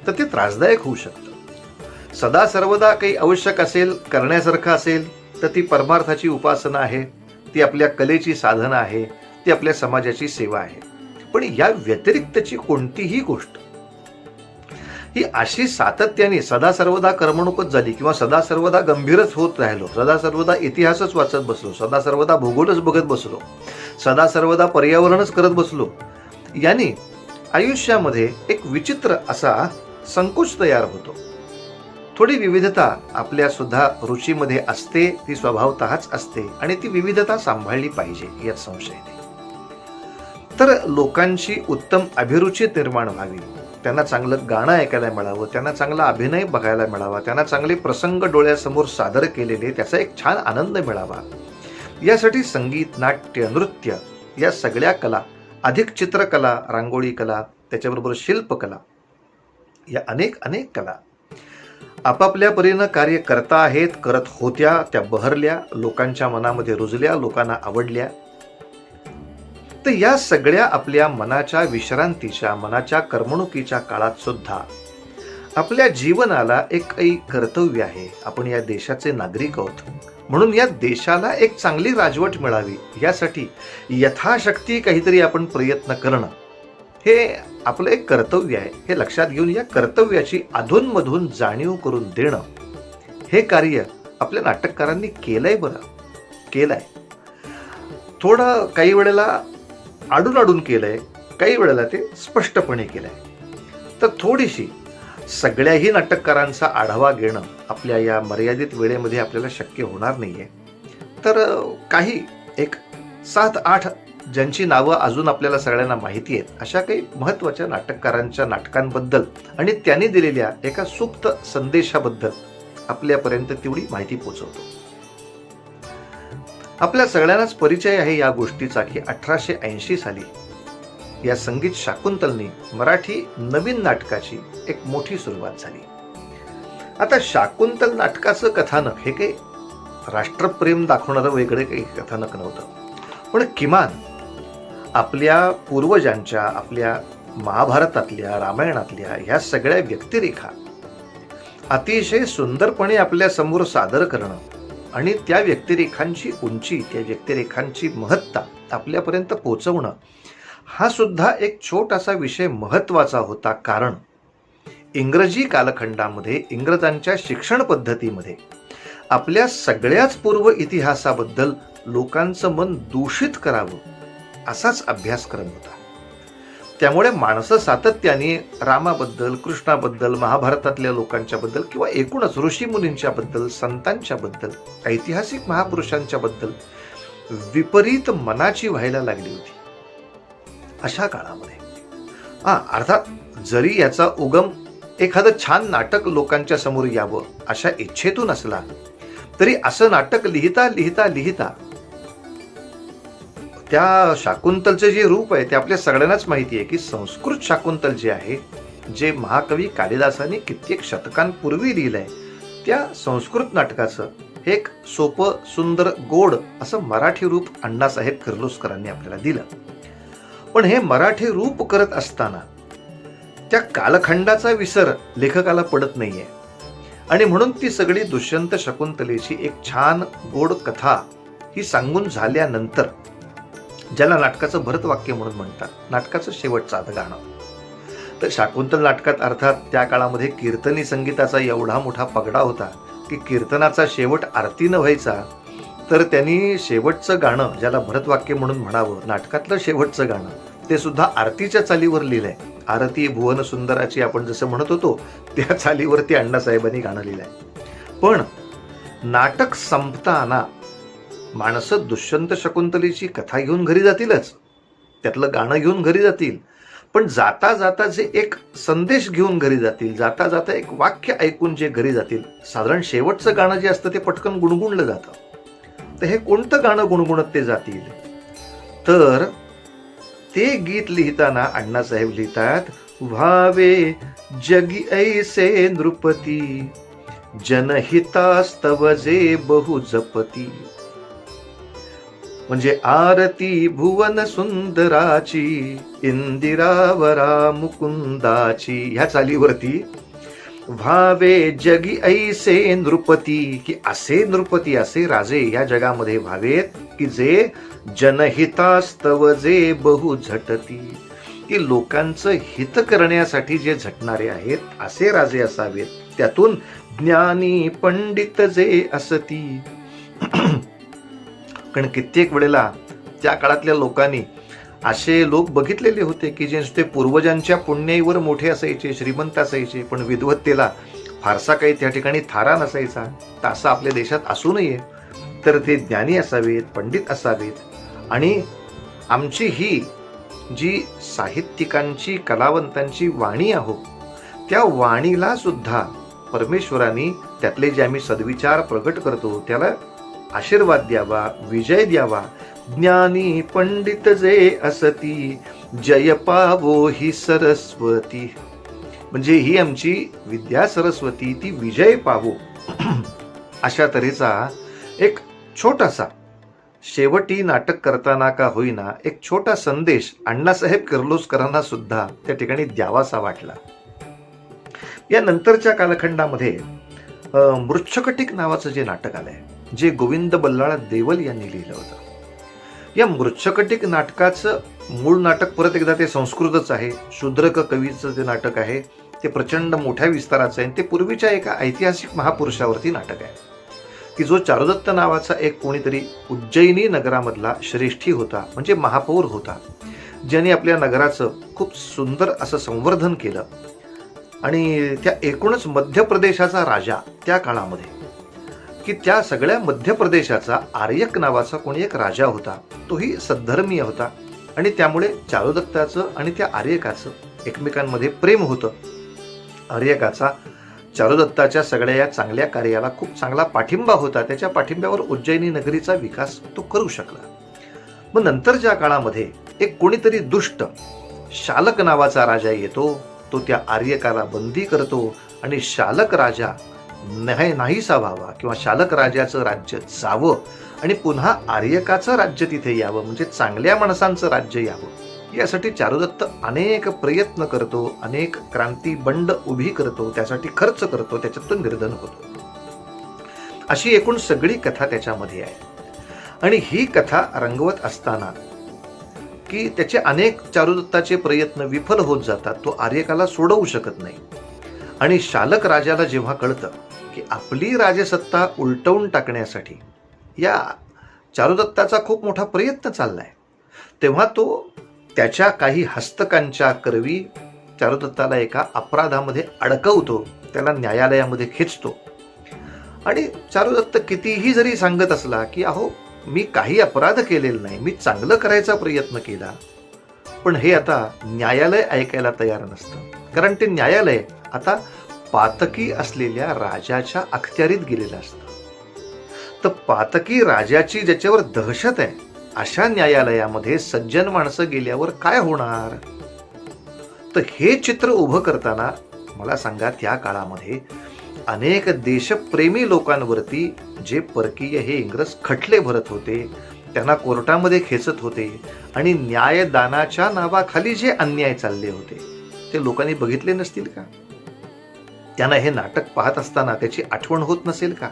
तर ते त्रासदायक होऊ शकतं. सदा सर्वदा काही आवश्यक असेल, करण्यासारखं असेल तर ती परमार्थाची उपासना आहे, ती आपल्या कलेची साधना आहे, ती आपल्या समाजाची सेवा आहे. पण या व्यतिरिक्तची कोणतीही गोष्ट ही अशी सातत्याने सदा सर्वदा करमणूकच झाली किंवा सदा सर्वदा गंभीरच होत राहिलो, सदा सर्वदा इतिहासच वाचत बसलो, सदा सर्वदा भूगोलच बघत बसलो, सदा सर्वदा पर्यावरणच करत बसलो, याने आयुष्यामध्ये एक विचित्र असा संकोच तयार होतो. थोडी विविधता आपल्या सुद्धा रुचीमध्ये असते, ती स्वभावतःच असते आणि ती विविधता सांभाळली पाहिजे, यात संशय नाही. तर लोकांची उत्तम अभिरुची निर्माण व्हावी, त्यांना चांगलं गाणं ऐकायला मिळावं, त्यांना चांगला अभिनय बघायला मिळावा, त्यांना चांगले प्रसंग डोळ्यासमोर सादर केलेले त्याचा एक छान आनंद मिळावा, यासाठी संगीत, नाट्य, नृत्य या सगळ्या कला, अधिक चित्रकला, रांगोळी कला, त्याच्याबरोबर शिल्पकला, या अनेक अनेक कला आपापल्या परीनं कार्य करता आहेत, करत होत्या, त्या बहरल्या, लोकांच्या मनामध्ये रुजल्या, लोकांना आवडल्या. तर या सगळ्या आपल्या मनाच्या विश्रांतीच्या, मनाच्या करमणुकीच्या काळात सुद्धा आपल्या जीवनाला एक काही कर्तव्य आहे. आपण या देशाचे नागरिक आहोत, म्हणून या देशाला एक चांगली राजवट मिळावी यासाठी यथाशक्ती काहीतरी आपण प्रयत्न करणं हे आपलं एक कर्तव्य आहे. हे लक्षात घेऊन या कर्तव्याची अधूनमधून जाणीव करून देणं हे कार्य आपल्या नाटककारांनी केलंय. थोडं काही वेळेला आडून केलंय, काही वेळेला ते स्पष्टपणे केलंय. तर थोडीशी सगळ्याही नाटककारांचा आढावा घेणं आपल्या या मर्यादित वेळेमध्ये आपल्याला शक्य होणार नाहीये. तर काही एक 7-8 ज्यांची नावं अजून आपल्याला सगळ्यांना माहिती आहेत अशा काही महत्त्वाच्या नाटककारांच्या नाटकांबद्दल आणि त्यांनी दिलेल्या एका सुप्त संदेशाबद्दल आपल्यापर्यंत तेवढी माहिती पोहोचवतो. आपल्या सगळ्यांनाच परिचय आहे या गोष्टीचा की 1880 साली या संगीत शाकुंतलने मराठी नवीन नाटकाची एक मोठी सुरुवात झाली. आता शाकुंतल नाटकाचं कथानक हे काही राष्ट्रप्रेम दाखवणारं वेगळं काही कथानक नव्हतं, पण किमान आपल्या पूर्वजांच्या, आपल्या महाभारतातल्या, रामायणातल्या ह्या सगळ्या व्यक्तिरेखा अतिशय सुंदरपणे आपल्या समोर सादर करणं आणि त्या व्यक्तिरेखांची उंची, त्या व्यक्तिरेखांची महत्ता आपल्यापर्यंत पोहोचवणं हा सुद्धा एक छोटासा विषय महत्वाचा होता. कारण इंग्रजी कालखंडामध्ये, इंग्रजांच्या शिक्षण पद्धतीमध्ये आपल्या सगळ्याच पूर्व इतिहासाबद्दल लोकांचं मन दूषित करावं असाच अभ्यासक्रम होता. त्यामुळे माणसं सातत्याने रामाबद्दल, कृष्णाबद्दल, महाभारतातल्या लोकांच्याबद्दल किंवा एकूणच ऋषीमुनींच्या बद्दल, संतांच्या बद्दल, ऐतिहासिक महापुरुषांच्या बद्दल विपरीत मनाची व्हायला लागली होती. अशा काळामध्ये अर्थात जरी याचा उगम एखादं छान नाटक लोकांच्या समोर यावं अशा इच्छेतून असला तरी असं नाटक लिहिता लिहिता लिहिता त्या शाकुंतलचे जे रूप आहे ते आपल्या सगळ्यांनाच माहिती आहे की संस्कृत शाकुंतल जे आहे, जे महाकवी कालिदासाने कित्येक शतकांपूर्वी लिहिलंय, त्या संस्कृत नाटकाचं एक सोपं, सुंदर, गोड असं मराठी रूप अण्णासाहेब किर्लोस्करांनी आपल्याला दिलं. पण हे मराठी रूप करत असताना त्या कालखंडाचा विसर लेखकाला पडत नाहीये आणि म्हणून ती सगळी दुष्यंत शकुंतलेची एक छान गोड कथा ही सांगून झाल्यानंतर ज्याला नाटकाचं भरतवाक्य म्हणून म्हणतात, नाटकाचं शेवटचं गाणं. तर शाकुंतल नाटकात अर्थात त्या काळामध्ये कीर्तनी संगीताचा एवढा मोठा पगडा होता की कीर्तनाचा शेवट आरतीनं व्हायचा. तर त्यांनी शेवटचं गाणं ज्याला भरतवाक्य म्हणून म्हणावं, नाटकातलं शेवटचं गाणं ते सुद्धा आरतीच्या चालीवर लिहिलंय. आरती भुवन सुंदराची आपण जसं म्हणत होतो त्या चालीवरती अण्णासाहेबांनी गाणं लिहिलंय. पण नाटक संपताना माणसं दुष्यंत शकुंतलेची कथा घेऊन घरी जातीलच, त्यातलं गाणं घेऊन घरी जातील, पण जाता जाता जे एक संदेश घेऊन घरी जातील, जाता जाता एक वाक्य ऐकून जे घरी जातील, साधारण शेवटचं गाणं जे असतं ते पटकन गुणगुणलं जातं. तर हे कोणतं गाणं गुणगुणत ते जातील? तर ते गीत लिहिताना अण्णासाहेब लिहितात, व्हावे जगी ऐसे नृपती, जनहितास्तव जे बहु जपती. म्हणजे आरती भुवन सुंदराची, इंदिरावरा मुकुंदाची ह्या चालीवरती व्हावे जगी ऐसे नृपती, की असे नृपती, असे राजे या जगामध्ये व्हावेत की जे जनहितास्तव जे बहु झटती, की लोकांचं हित करण्यासाठी जे झटणारे आहेत असे राजे असावेत. त्यातून ज्ञानी पंडित जे असती. कारण कित्येक वेळेला त्या काळातल्या लोकांनी असे लोक बघितलेले होते की जे नुसते पूर्वजांच्या पुण्याईवर मोठे असायचे, श्रीमंत असायचे, पण विद्वत्तेला फारसा काही त्या ठिकाणी थारा नसायचा. तर असं आपल्या देशात असू नये, तर ते ज्ञानी असावेत, पंडित असावेत. आणि आमची ही जी साहित्यिकांची, कलावंतांची वाणी आहो, त्या वाणीला सुद्धा परमेश्वरांनी त्यातले जे आम्ही सद्विचार प्रगट करतो त्याला आशीर्वाद द्यावा, विजय द्यावा. ज्ञानी पंडित जे असती, जय पावो ही सरस्वती. म्हणजे ही आमची विद्या सरस्वती ती विजय पावो अशा तऱ्हेचा एक छोटासा शेवटी नाटक करताना का होईना एक छोटा संदेश अण्णासाहेब किर्लोस्करांना सुद्धा त्या ठिकाणी द्यावासा वाटला. या नंतरच्या कालखंडामध्ये मृच्छकटिक नावाचं जे नाटक आलंय, जे गोविंद बल्लाळ देवल यांनी लिहिलं होतं. या मृच्छकटिक नाटकाचं मूळ नाटक परत एकदा ते संस्कृतच आहे. शूद्रक कवीचं ते नाटक आहे, ते प्रचंड मोठ्या विस्ताराचं आहे. ते पूर्वीच्या एका ऐतिहासिक महापुरुषावरती नाटक आहे की जो चारुदत्त नावाचा एक कोणीतरी उज्जैनी नगरामधला श्रेष्ठी होता, म्हणजे महापौर होता. ज्यांनी आपल्या नगराचं खूप सुंदर असं संवर्धन केलं. आणि त्या एकूणच मध्य प्रदेशाचा राजा त्या काळामध्ये, की त्या सगळ्या मध्य प्रदेशाचा आर्यक नावाचा कोणी एक राजा होता. तोही सद्धर्मीय होता आणि त्यामुळे चारुदत्ताचं आणि त्या आर्यकाचं एकमेकांमध्ये प्रेम होतं. आर्यकाचा चारुदत्ताच्या सगळ्या या चांगल्या कार्याला खूप चांगला पाठिंबा होता. त्याच्या पाठिंब्यावर उज्जैनी नगरीचा विकास तो करू शकला. मग नंतरच्या काळामध्ये एक कोणीतरी दुष्ट शालक नावाचा राजा येतो. तो त्या आर्यकाला बंदी करतो आणि शालक राजा नाहीसा व्हावा किंवा शालक राजाचं राज्य जावं आणि पुन्हा आर्यकाचं राज्य तिथे यावं, म्हणजे चांगल्या माणसांचं राज्य यावं, यासाठी चारुदत्त अनेक प्रयत्न करतो, अनेक क्रांती बंड उभी करतो, त्यासाठी खर्च करतो, त्याच्यातून निर्धन होतो. अशी एकूण सगळी कथा त्याच्यामध्ये आहे. आणि ही कथा रंगवत असताना की त्याचे अनेक चारुदत्ताचे प्रयत्न विफल होत जातात. तो आर्यकाला सोडवू शकत नाही. आणि शालक राजाला जेव्हा कळतं की आपली राजसत्ता उलटवून टाकण्यासाठी या चारुदत्ताचा खूप मोठा प्रयत्न चाललाय, तेव्हा तो त्याच्या काही हस्तकांच्या करवी चारुदत्ताला एका अपराधामध्ये अडकवतो, त्याला न्यायालयामध्ये खेचतो. आणि चारुदत्त कितीही जरी सांगत असला की अहो मी काही अपराध केलेला नाही, मी चांगलं करायचा प्रयत्न केला, पण हे आता न्यायालय ऐकायला तयार नसतं. कारण ते न्यायालय आता पातकी असलेल्या राजाच्या अखत्यारीत गेलेलं असतं. तर पातकी राजाची ज्याच्यावर दहशत आहे अशा न्यायालयामध्ये सज्जन माणसं गेल्यावर काय होणार? तर हे चित्र उभं करताना मला सांगा, त्या काळामध्ये अनेक देशप्रेमी लोकांवरती जे परकीय हे इंग्रज खटले भरत होते, त्यांना कोर्टामध्ये खेचत होते आणि न्यायदानाच्या नावाखाली जे अन्याय चालले होते ते लोकांनी बघितले नसतील का? त्यांना हे नाटक पाहत असताना त्याची आठवण होत नसेल का?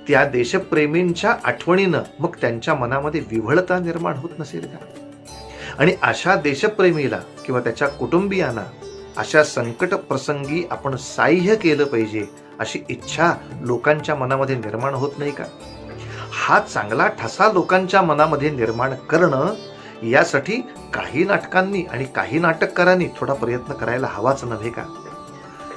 त्या देशप्रेमींच्या आठवणीनं मग त्यांच्या मनामध्ये विव्हळता निर्माण होत नसेल का? आणि अशा देशप्रेमीला किंवा त्याच्या कुटुंबियांना अशा संकट प्रसंगी आपण साह्य केलं पाहिजे अशी इच्छा लोकांच्या मनामध्ये निर्माण होत नाही का? हा चांगला ठसा लोकांच्या मनामध्ये निर्माण करणं, यासाठी काही नाटकांनी आणि काही नाटककारांनी थोडा प्रयत्न करायला हवाच नव्हे का?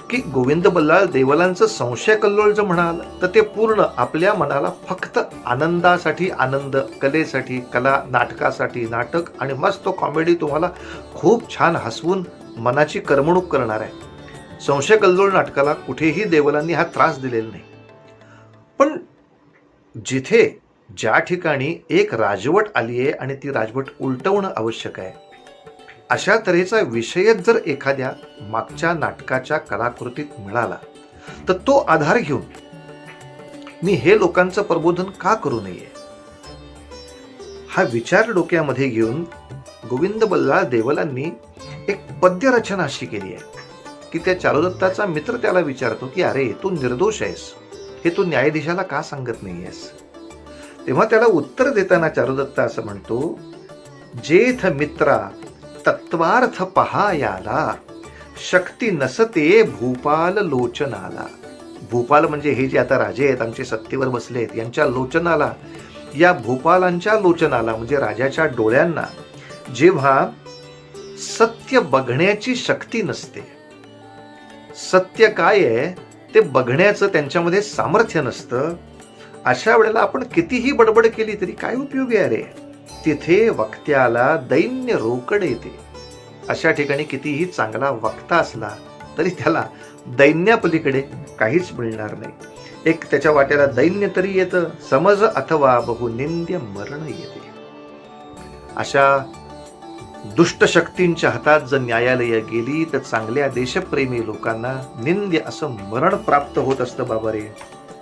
की गोविंद बल्लाळ देवलांचं संशय कल्लोळ जर म्हणाल तर ते पूर्ण आपल्या मनाला फक्त आनंदासाठी आनंद, कलेसाठी कला, नाटकासाठी नाटक आणि मस्त तो कॉमेडी तुम्हाला खूप छान हसवून मनाची करमणूक करणार आहे. संशय कल्लोळ नाटकाला कुठेही देवलांनी हा त्रास दिलेला नाही. पण जिथे ज्या ठिकाणी एक राजवट आली आहे आणि ती राजवट उलटवणं आवश्यक आहे, अशा तऱ्हेचा विषयच जर एखाद्या मागच्या नाटकाच्या कलाकृतीत मिळाला तर तो आधार घेऊन मी हे लोकांचं प्रबोधन का करू नये, हा विचार डोक्यामध्ये घेऊन गोविंद बल्लाळ देवलांनी एक पद्यरचना अशी केली आहे की त्या चारुदत्ताचा मित्र त्याला विचारतो की अरे तू निर्दोष आहेस, हे तू न्यायाधीशाला का सांगत नाहीयेस? तेव्हा त्याला उत्तर देताना चारुदत्त असं म्हणतो, जेथ मित्रा तत्वार्थ पहायाला, शक्ती नसते भूपाल लोचनाला. भूपाल म्हणजे हे जे आता राजे आहेत आमचे सत्तेवर बसले आहेत, यांच्या लोचनाला, या भूपालांच्या लोचनाला म्हणजे राजाच्या डोळ्यांना जेव्हा सत्य बघण्याची शक्ती नसते, सत्य काय आहे ते बघण्याचं त्यांच्यामध्ये सामर्थ्य नसतं, अशा वेळेला आपण कितीही बडबड केली तरी काय उपयोग आहे रे? तिथे वक्त्याला दैन्य रोकड येते. अशा ठिकाणी कितीही चांगला वक्ता असला तरी त्याला दैन्यापलीकडे काहीच मिळणार नाही. एक त्याच्या वाट्याला दैन्य तरी येतं, समज अथवा बहुनिंद्य मरण येते. अशा दुष्ट शक्तींच्या हातात जर न्यायालय गेली तर चांगल्या देशप्रेमी लोकांना निंद्य असं मरण प्राप्त होत असतं बाबा रे.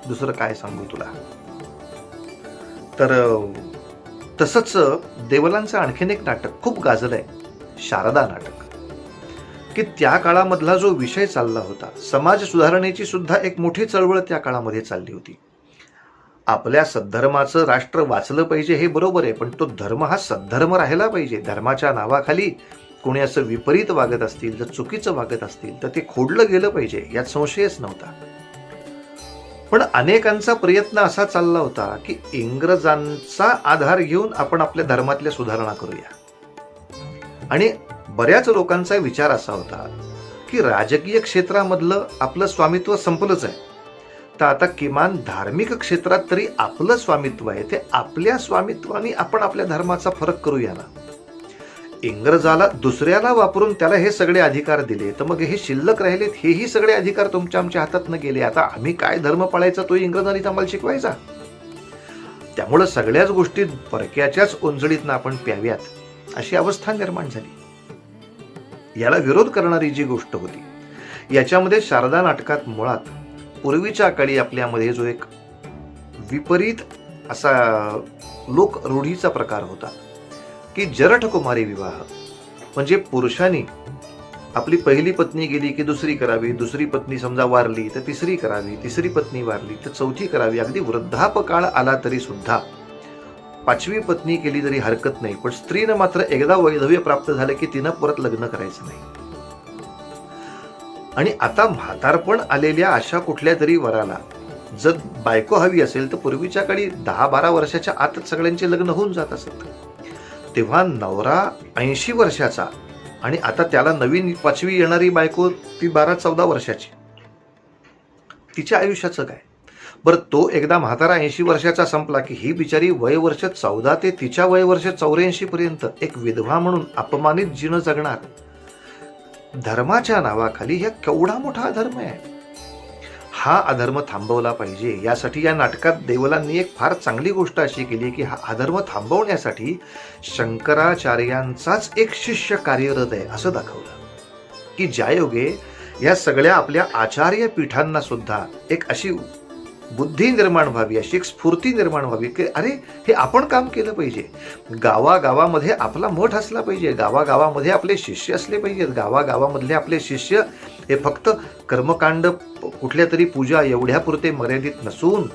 दुसरं काय सांगू तुला. तर तसंच देवलांचं आणखीन एक नाटक खूप गाजलंय, शारदा नाटक, की त्या काळामधला जो विषय चालला होता, समाज सुधारणेची सुद्धा एक मोठी चळवळ त्या काळामध्ये चालली होती. आपल्या सद्धर्माचं राष्ट्र वाचलं पाहिजे हे बरोबर आहे, पण तो धर्म हा सद्धर्म राहिला पाहिजे. धर्माच्या नावाखाली कोणी असं विपरीत वागत असतील, जर चुकीचं वागत असतील तर ते खोडलं गेलं पाहिजे, यात संशयच नव्हता. पण अनेकांचा प्रयत्न असा चालला होता की इंग्रजांचा आधार घेऊन आपण आपल्या धर्मातल्या सुधारणा करूया. आणि बऱ्याच लोकांचा विचार असा होता की राजकीय क्षेत्रामधलं आपलं स्वामित्व संपलंच आहे, तर आता किमान धार्मिक क्षेत्रात तरी आपलं स्वामित्व आहे, ते आपल्या स्वामित्वाने आपण आपल्या धर्माचा फरक करूया ना. इंग्रजाला दुसऱ्याला वापरून त्याला हे सगळे अधिकार दिले, तर मग हे शिल्लक राहिलेत, हेही सगळे अधिकार तुमच्या आमच्या हातात न गेले. आता आम्ही काय धर्म पाळायचा तो इंग्रजांनी आम्हाला शिकवायचा. त्यामुळं सगळ्याच गोष्टी परक्याच्याच ओंजळीतनं आपण प्याव्यात, अशी अवस्था निर्माण झाली. याला विरोध करणारी जी गोष्ट होती, याच्यामध्ये शारदा नाटकात मुळात पूर्वीच्या काळी आपल्यामध्ये जो एक विपरीत असा लोक रूढीचा प्रकार होता की जरठकुमारी विवाह, म्हणजे पुरुषांनी आपली पहिली पत्नी गेली की दुसरी करावी, दुसरी पत्नी समजा वारली तर तिसरी करावी, तिसरी पत्नी वारली तर चौथी करावी. अगदी वृद्धापकाळ आला तरी सुद्धा पाचवी पत्नी केली तरी हरकत नाही, पण स्त्रीनं मात्र एकदा वैधव्य प्राप्त झालं की तिनं परत लग्न करायचं नाही. आणि आता म्हातारपण आलेल्या अशा कुठल्या तरी वराला जर बायको हवी असेल तर पूर्वीच्या काळी 10-12 वर्षाच्या आतच सगळ्यांचे लग्न होऊन जात असत. तेव्हा नवरा 80 वर्षाचा आणि आता त्याला नवीन 5वी येणारी बायको ती 12-14 वर्षाची, तिच्या आयुष्याचं काय बरं. तो एकदा म्हातारा 80 वर्षाचा संपला की ही बिचारी वयवर्ष 14 ते तिच्या वयवर्ष 84 पर्यंत एक विधवा म्हणून अपमानित जीवन जगणार. धर्माच्या नावाखाली हा केवढा मोठा अधर्म आहे. हा अधर्म थांबवला पाहिजे. यासाठी या नाटकात देवलांनी एक फार चांगली गोष्ट अशी केली की हा अधर्म थांबवण्यासाठी शंकराचार्यांचाच एक शिष्य कार्यरत आहे असं दाखवलं की ज्यायोगे या सगळ्या आपल्या आचार्य पीठांना सुद्धा एक अशी बुद्धी निर्माण व्हावी, अशी एक स्फूर्ती निर्माण व्हावी की अरे हे आपण काम केलं पाहिजे. गावागावामध्ये आपला मठ असला पाहिजे, गावागावामध्ये आपले शिष्य असले पाहिजेत. गावागावामधले आपले शिष्य हे फक्त कर्मकांड कुठल्या तरी पूजा एवढ्यापुरते मर्यादित नसून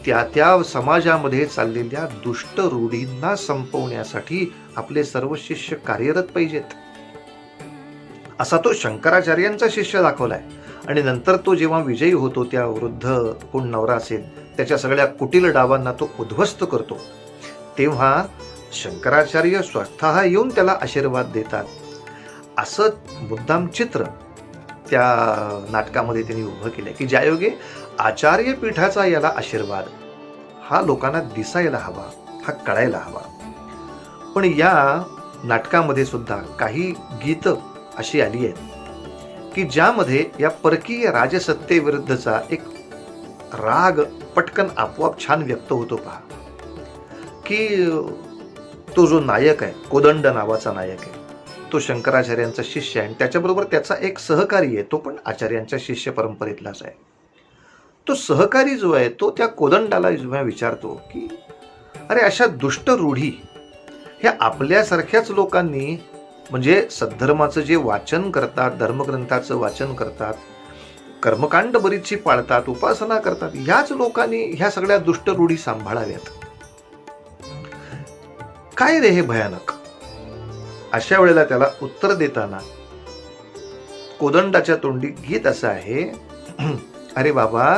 त्या त्या समाजामध्ये चाललेल्या दुष्ट रूढींना संपवण्यासाठी आपले सर्व शिष्य कार्यरत पाहिजेत. असा तो शंकराचार्यांचा शिष्य दाखवलाय. आणि नंतर तो जेव्हा विजयी होतो त्या वृद्ध कोण नवरा असेल त्याच्या सगळ्या कुटील डावांना तो उद्ध्वस्त करतो, तेव्हा शंकराचार्य स्वतः येऊन त्याला आशीर्वाद देतात. असं मुद्दाम चित्र त्या नाटकामध्ये त्यांनी उभं केलं की ज्यायोगे आचार्य पीठाचा याला आशीर्वाद हा लोकांना दिसायला हवा, हा कळायला हवा. पण या नाटकामध्ये सुद्धा काही गीतं अशी आली आहेत की ज्यामध्ये या परकीय राजसत्तेविरुद्धचा एक राग पटकन आपोआप छान व्यक्त होतो. पहा की तो जो नायक आहे, कोदंड नावाचा नायक आहे, तो शंकराचार्यांचा शिष्य आहे आणि त्याच्याबरोबर त्याचा एक सहकारी आहे, तो पण आचार्यांच्या शिष्य परंपरेतलाच आहे. तो सहकारी जो आहे तो त्या कोदंडाला जेव्हा विचारतो की अरे अशा दुष्ट रूढी ह्या आपल्यासारख्याच लोकांनी म्हणजे सद्धर्माचं जे वाचन करतात, धर्मग्रंथाचं वाचन करतात, कर्मकांड बरीचशी पाळतात, उपासना करतात, ह्याच लोकांनी ह्या सगळ्या दुष्ट रूढी सांभाळाव्यात. काय रे हे भयानक. अशा वेळेला त्याला उत्तर देताना कोदंडाच्या तोंडी गीत असं आहे, अरे बाबा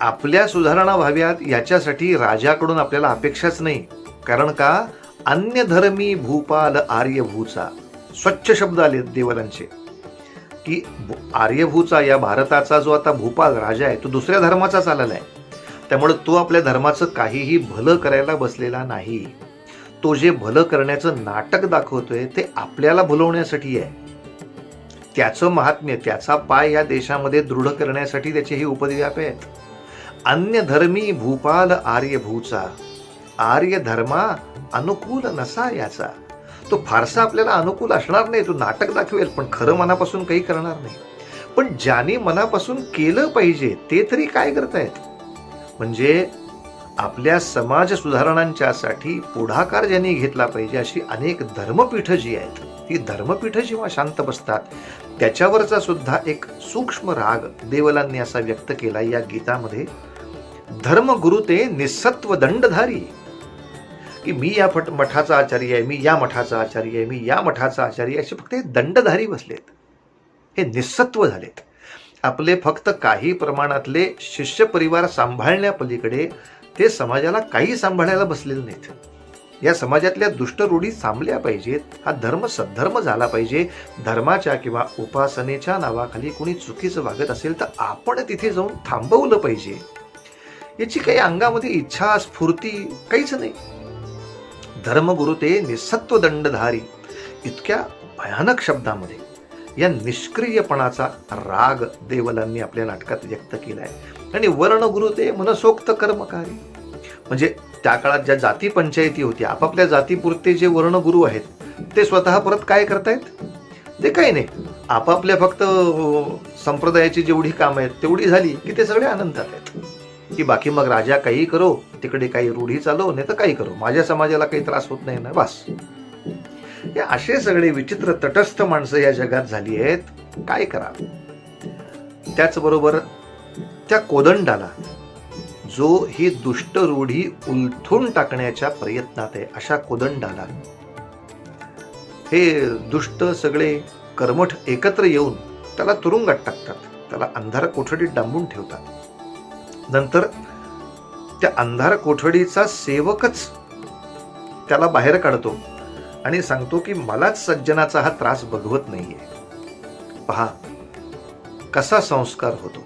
आपल्या सुधारणा व्हाव्यात याच्यासाठी राजाकडून आपल्याला अपेक्षाच नाही. कारण का अन्य धर्मी भूपाल आर्यभूचा स्वच्छ शब्द आले देवलांचे की आर्यभूचा या भारताचा जो आता भूपाल राजा आहे तो दुसऱ्या धर्माचा चालला आहे. त्यामुळे तो आपल्या धर्माचं काहीही भलं करायला बसलेला नाही. तो जे भलं करण्याचं नाटक दाखवतोय ते आपल्याला भुलवण्यासाठी आहे. त्याचं महात्म्य, त्याचा पाय या देशामध्ये दृढ करण्यासाठी त्याचे हे उपद्व्याप आहेत. अन्य धर्मी भूपाल आर्यभूचा, आर्य धर्मा अनुकूल नसा याचा. तो फारसा आपल्याला अनुकूल असणार नाही, तो नाटक दाखवेल पण खरं मनापासून काही करणार नाही. पण ज्याने मनापासून केलं पाहिजे ते तरी काय करतायत. म्हणजे आपल्या समाज सुधारणांच्यासाठी पुढाकार ज्यांनी घेतला पाहिजे अशी अनेक धर्मपीठं जी आहेत, ती धर्मपीठं जेव्हा शांत बसतात त्याच्यावरचा सुद्धा एक सूक्ष्म राग देवलांनी असा व्यक्त केला या गीतामध्ये. धर्मगुरु ते निस्सत्व दंडधारी की मी या मठाचा आचार्य आहे, मी या मठाचा आचार्य आहे, मी या मठाचा आचार्य आहे, असे फक्त हे दंडधारी बसलेत. हे निस्सत्व झालेत. आपले फक्त काही प्रमाणातले शिष्य परिवार सांभाळण्यापलीकडे ते समाजाला काही सांभाळायला बसलेले नाहीत. या समाजातल्या दुष्ट रूढी थांबल्या पाहिजेत. हा धर्म सद्धर्म झाला पाहिजे. धर्माच्या किंवा उपासनेच्या नावाखाली कोणी चुकीचं वागत असेल तर आपण तिथे जाऊन थांबवलं पाहिजे. याची काही अंगामध्ये इच्छा स्फूर्ती काहीच नाही. धर्मगुरु ते निसत्व दंडधारी इतक्या भयानक शब्दामध्ये या निष्क्रियपणाचा राग देवलांनी आपल्या नाटकात व्यक्त केलाय. आणि वर्णगुरु ते मनसोक्त कर्मकारी, म्हणजे त्या काळात ज्या जाती पंचायती होत्या, आपापल्या जातीपुरते जे वर्णगुरु आहेत ते स्वतः परत काय करतायत, ते काही नाही, आपापल्या फक्त संप्रदायाची जेवढी कामं आहेत तेवढी झाली की ते सगळे आनंदात आहेत. की बाकी मग राजा काही करो, तिकडे काही रूढी चालव, नाही तर काही करो, माझ्या समाजाला काही त्रास होत नाही ना, बस. हे असे सगळे विचित्र तटस्थ माणसं या जगात झाली आहेत. काय करा. त्याचबरोबर त्या कोदंडाला जो ही दुष्ट रूढी उलथून टाकण्याच्या प्रयत्नात आहे, अशा कोदंडाला हे दुष्ट सगळे कर्मठ एकत्र येऊन त्याला तुरुंगात टाकतात, त्याला अंधार कोठडीत डांबून ठेवतात. नंतर त्या अंधार कोठडीचा सेवकच त्याला बाहेर काढतो आणि सांगतो की मलाच सज्जनाचा हा त्रास बघवत नाहीये. पहा कसा संस्कार होतो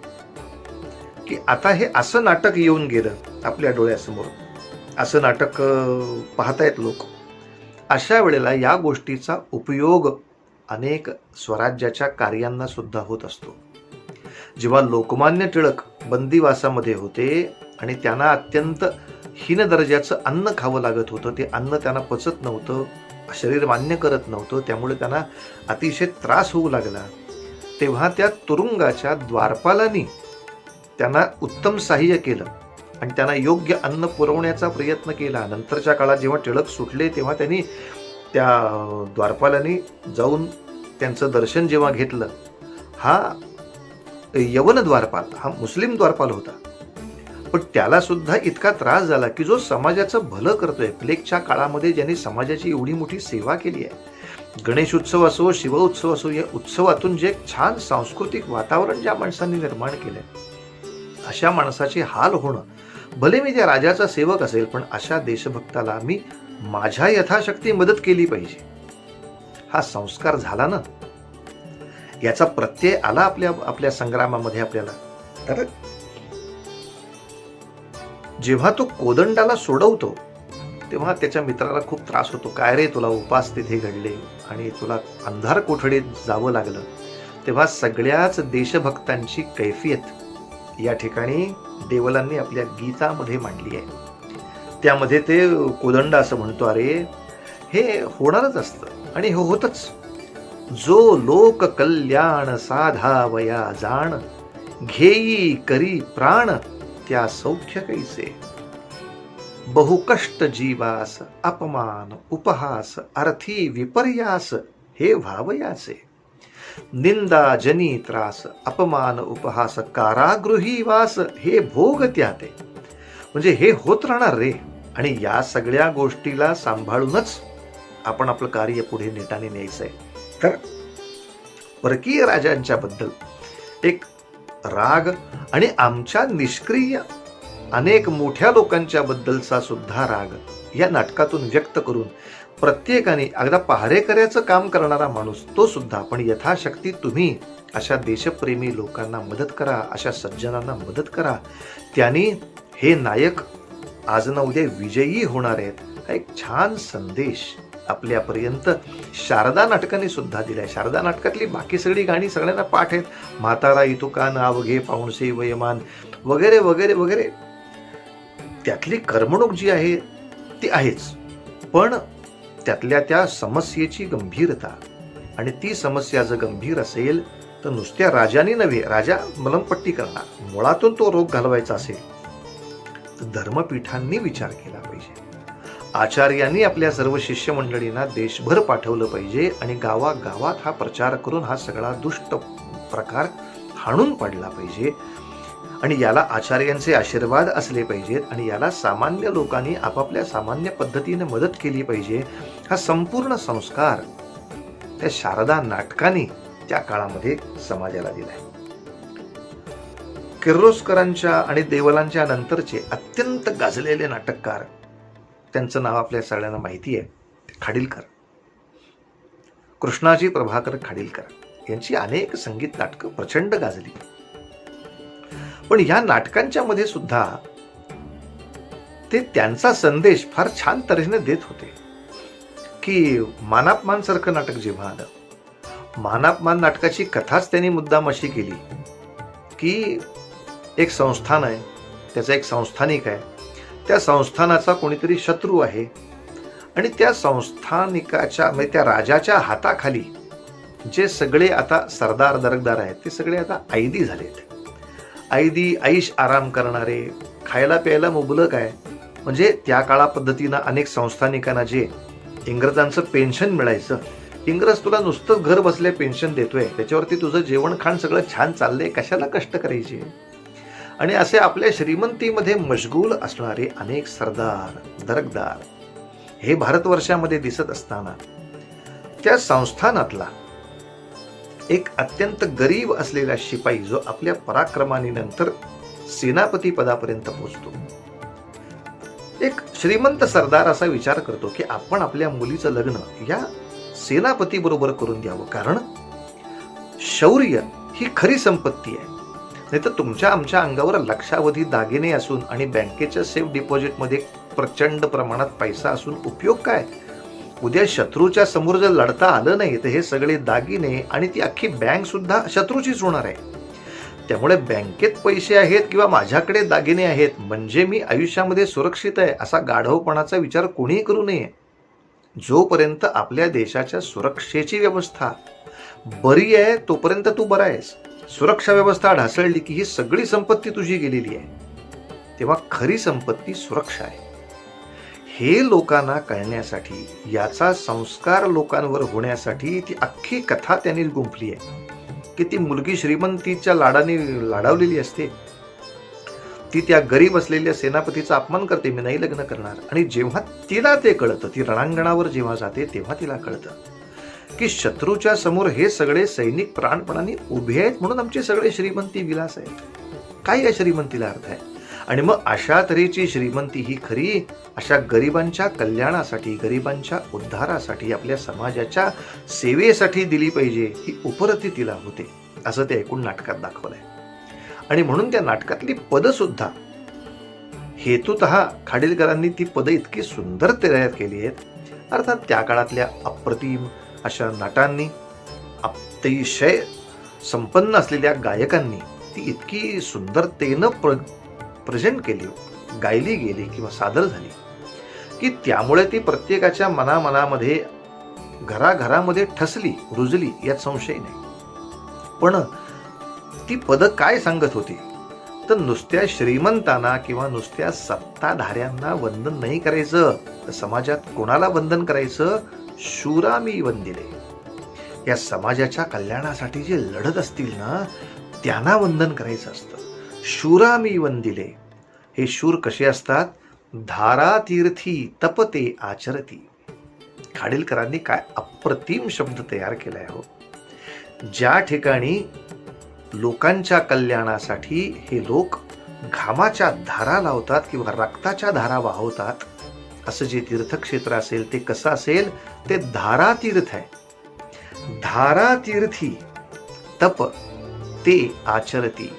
की आता हे असं नाटक येऊन गेलं आपल्या डोळ्यासमोर, असं नाटक पाहतायत लोक. अशा वेळेला या गोष्टीचा उपयोग अनेक स्वराज्याच्या कार्यांना सुद्धा होत असतो. जेव्हा लोकमान्य टिळक बंदिवासामध्ये होते आणि त्यांना अत्यंत हीन दर्जाचं अन्न खावं लागत होतं, ते अन्न त्यांना पचत नव्हतं, शरीर मान्य करत नव्हतं, त्यामुळे त्यांना अतिशय त्रास होऊ लागला. तेव्हा त्या तुरुंगाच्या द्वारपालांनी त्यांना उत्तम सहाय्य केलं आणि त्यांना योग्य अन्न पुरवण्याचा प्रयत्न केला. नंतरच्या काळात जेव्हा टिळक सुटले तेव्हा त्यांनी त्या द्वारपालांनी जाऊन त्यांचं दर्शन जेव्हा घेतलं, हा यवन द्वारपाल, हा मुस्लिम द्वारपाल होता, पण त्याला सुद्धा इतका त्रास झाला की जो समाजाचं भलं करतोय, प्लेगच्या काळामध्ये ज्यांनी समाजाची एवढी मोठी सेवा केली आहे, गणेश उत्सव असो, शिव उत्सव असो, या उत्सवातून जे छान सांस्कृतिक वातावरण ज्या माणसांनी निर्माण केलंय, अशा माणसाचे हाल होणं, भले मी त्या राजाचा सेवक असेल पण अशा देशभक्ताला मी माझ्या यथाशक्ती मदत केली पाहिजे. हा संस्कार झाला ना, याचा प्रत्यय आला आपल्या संग्रामामध्ये आपल्याला. तर जेव्हा तो कोदंडाला सोडवतो तेव्हा त्याच्या मित्राला खूप त्रास होतो. काय रे, तुला उपास तिथे घडले आणि तुला अंधार कोठडीत जावं लागलं. तेव्हा सगळ्याच देशभक्तांची कैफियत या ठिकाणी देवलांनी आपल्या गीतामध्ये मांडली आहे. त्यामध्ये ते कोदंड असं म्हणतो, अरे हे होणारच असतं आणि हे होतच. जो लोक कल्याण साधावया जाण, घेई करी प्राण त्या सौख्य कैसे. बहुकष्ट जीवास अपमान उपहास अर्थी विपर्यास हे व्हावयाचे. निंदा जनी त्रास अपमान उपहास कारागृही वास हे भोग त्याते. म्हणजे हे होत राहणार रे, आणि या सगळ्या गोष्टीला सांभाळूनच आपण आपलं कार्य पुढे नेटाने न्यायचंय. तर परकीय राजांच्या बद्दल एक राग आणि आमच्या निष्क्रिय अनेक मोठ्या लोकांच्या बद्दलचा सुद्धा राग या नाटकातून व्यक्त करून प्रत्येकाने, अगदा पहारेकऱ्याचं काम करणारा माणूस तो सुद्धा, पण यथाशक्ती तुम्ही अशा देशप्रेमी लोकांना मदत करा, अशा सज्जनांना मदत करा. त्यांनी हे नायक आज ना उद्या विजयी होणार आहेत, हा एक छान संदेश आपल्यापर्यंत शारदा नाटकाने सुद्धा दिलाय. शारदा नाटकातली बाकी सगळी गाणी सगळ्यांना पाठ आहेत. म्हातारा इतुका नाव घे पाऊणसे वयमान वगैरे वगैरे वगैरे. त्यातली करमणूक जी आहे ती आहेच, पण त्यातल्या त्या समस्येची गंभीरता, आणि ती समस्या जर गंभीर असेल तर नुसत्या राजाने नव्हे, राजा मलमपट्टी करणार, मुळातून तो रोग घालवायचा असेल तर धर्मपीठांनी विचार केला पाहिजे. आचार्यांनी आपल्या सर्व शिष्यमंडळींना देशभर पाठवलं पाहिजे आणि गावागावात हा प्रचार करून हा सगळा दुष्ट प्रकार हाणून पाडला पाहिजे. आणि याला आचार्यांचे आशीर्वाद असले पाहिजेत आणि याला सामान्य लोकांनी आपापल्या सामान्य पद्धतीने मदत केली पाहिजे. हा संपूर्ण संस्कार त्या शारदा नाटकाने त्या काळामध्ये समाजाला दिलाय. किर्लोस्करांच्या आणि देवलांच्या नंतरचे अत्यंत गाजलेले नाटककार त्यांचं नाव आपल्या सगळ्यांना माहिती आहे, खाडीलकर, कृष्णाजी प्रभाकर खाडीलकर यांची अनेक संगीत नाटकं प्रचंड गाजली. पण या नाटकांच्या मध्ये सुद्धा ते त्यांचा संदेश फार छान तऱ्हेने देत होते की मानापमान सारखं नाटक जेव्हा आलं, मानापमान नाटकाची कथाच त्यांनी मुद्दाम अशी केली की एक संस्थान आहे, त्याचा एक संस्थानिक आहे, त्या संस्थानाचा कोणीतरी शत्रू आहे आणि त्या संस्थानिकाच्या म्हणजे त्या राजाच्या हाताखाली जे सगळे आता सरदार दरकदार आहेत ते सगळे आता ऐदी झालेत. ऐदी ऐश आराम करणारे, खायला प्यायला मुबलक आहे. म्हणजे त्या काळा पद्धतीनं अनेक संस्थानिकांना जे इंग्रजांचं पेन्शन मिळायचं, इंग्रज तुला नुसतं घर बसल्या पेन्शन देतोय, त्याच्यावरती तुझं जेवण खाण सगळं छान चाललंय, कशाला कष्ट करायचे. आणि असे आपल्या श्रीमंतीमध्ये मशगूल असणारे अनेक सरदार दरकदार हे भारतवर्षामध्ये दिसत असताना त्या संस्थानातला एक अत्यंत गरीब असलेला शिपाई जो आपल्या पराक्रमाने नंतर सेनापती पदापर्यंत पोहोचतो, एक श्रीमंत सरदार असा विचार करतो की आपण आपल्या मुलीचं लग्न या सेनापती बरोबर करून द्यावं, कारण शौर्य ही खरी संपत्ती आहे. नाही तर तुमच्या आमच्या अंगावर लक्षावधी दागिने असून आणि बँकेच्या सेफ डिपॉझिटमध्ये प्रचंड प्रमाणात पैसा असून उपयोग काय. उद्या शत्रूच्या समोर जर लढता आलं नाही तर हे सगळे दागिने आणि ती अख्खी बँक सुद्धा शत्रूचीच होणार आहे. त्यामुळे बँकेत पैसे आहेत किंवा माझ्याकडे दागिने आहेत म्हणजे मी आयुष्यामध्ये सुरक्षित आहे असा गाढवपणाचा विचार कोणीही करू नये. जोपर्यंत आपल्या देशाच्या सुरक्षेची व्यवस्था बरी आहे तोपर्यंत तू बरा आहेस. सुरक्षा व्यवस्था ढासळली की ही सगळी संपत्ती तुझी गेलेली आहे. तेव्हा खरी संपत्ती सुरक्षा आहे. हे लोकांना कळण्यासाठी, याचा संस्कार लोकांवर होण्यासाठी ती अख्खी कथा त्यांनी गुंफली आहे की ती मुलगी श्रीमंतीच्या लाडाने लाडावलेली असते, ती त्या गरीब असलेल्या सेनापतीचा अपमान करते, मी नाही लग्न करणार. आणि जेव्हा तिला ते कळतं, ती रणांगणावर जेव्हा जाते तेव्हा तिला कळतं की शत्रूच्या समोर हे सगळे सैनिक प्राणपणाने उभे आहेत म्हणून आमचे सगळे श्रीमंती विलास आहेत. काय या श्रीमंतीला अर्थ आहे. आणि मग अशा तऱ्हेची श्रीमंती ही खरी अशा गरिबांच्या कल्याणासाठी, गरिबांच्या उद्धारासाठी, आपल्या समाजाच्या सेवेसाठी दिली पाहिजे ही उपरती तिला होते असं ते ऐकून नाटकात दाखवलंय. आणि म्हणून त्या नाटकातली पदं सुद्धा हेतुतः खाडीलकरांनी ती पदं इतकी सुंदर तयार केली आहेत. अर्थात त्या काळातल्या अप्रतिम अशा नटांनी, अतिशय संपन्न असलेल्या गायकांनी ती इतकी सुंदरतेनं प्रेझेंट केली, गायली गेली किंवा सादर झाली की त्यामुळे ती प्रत्येकाच्या मनामनामध्ये घराघरामध्ये ठसली, रुजली यात संशय नाही. पण ती पदं काय सांगत होती तर नुसत्या श्रीमंतांना किंवा नुसत्या सत्ताधाऱ्यांना वंदन नाही करायचं, तर समाजात कोणाला वंदन करायचं. शूरामी वंदिले, या समाजाच्या कल्याणासाठी जे लढत असतील ना त्यांना वंदन करायचं असतं. शूरामी वंदिले, हे शूर कसे असतात. धारातीर्थी तपते आचरती. खाडीलकरांनी काय अप्रतिम शब्द तयार केलाय हो. ज्या ठिकाणी लोकांच्या कल्याणासाठी हे लोक घामाच्या धारा लावतात किंवा रक्ताच्या धारा वाहवतात, असं जे तीर्थक्षेत्र असेल ते कसं असेल, ते धारातीर्थ आहे. धारातीर्थी तप ते आचरती,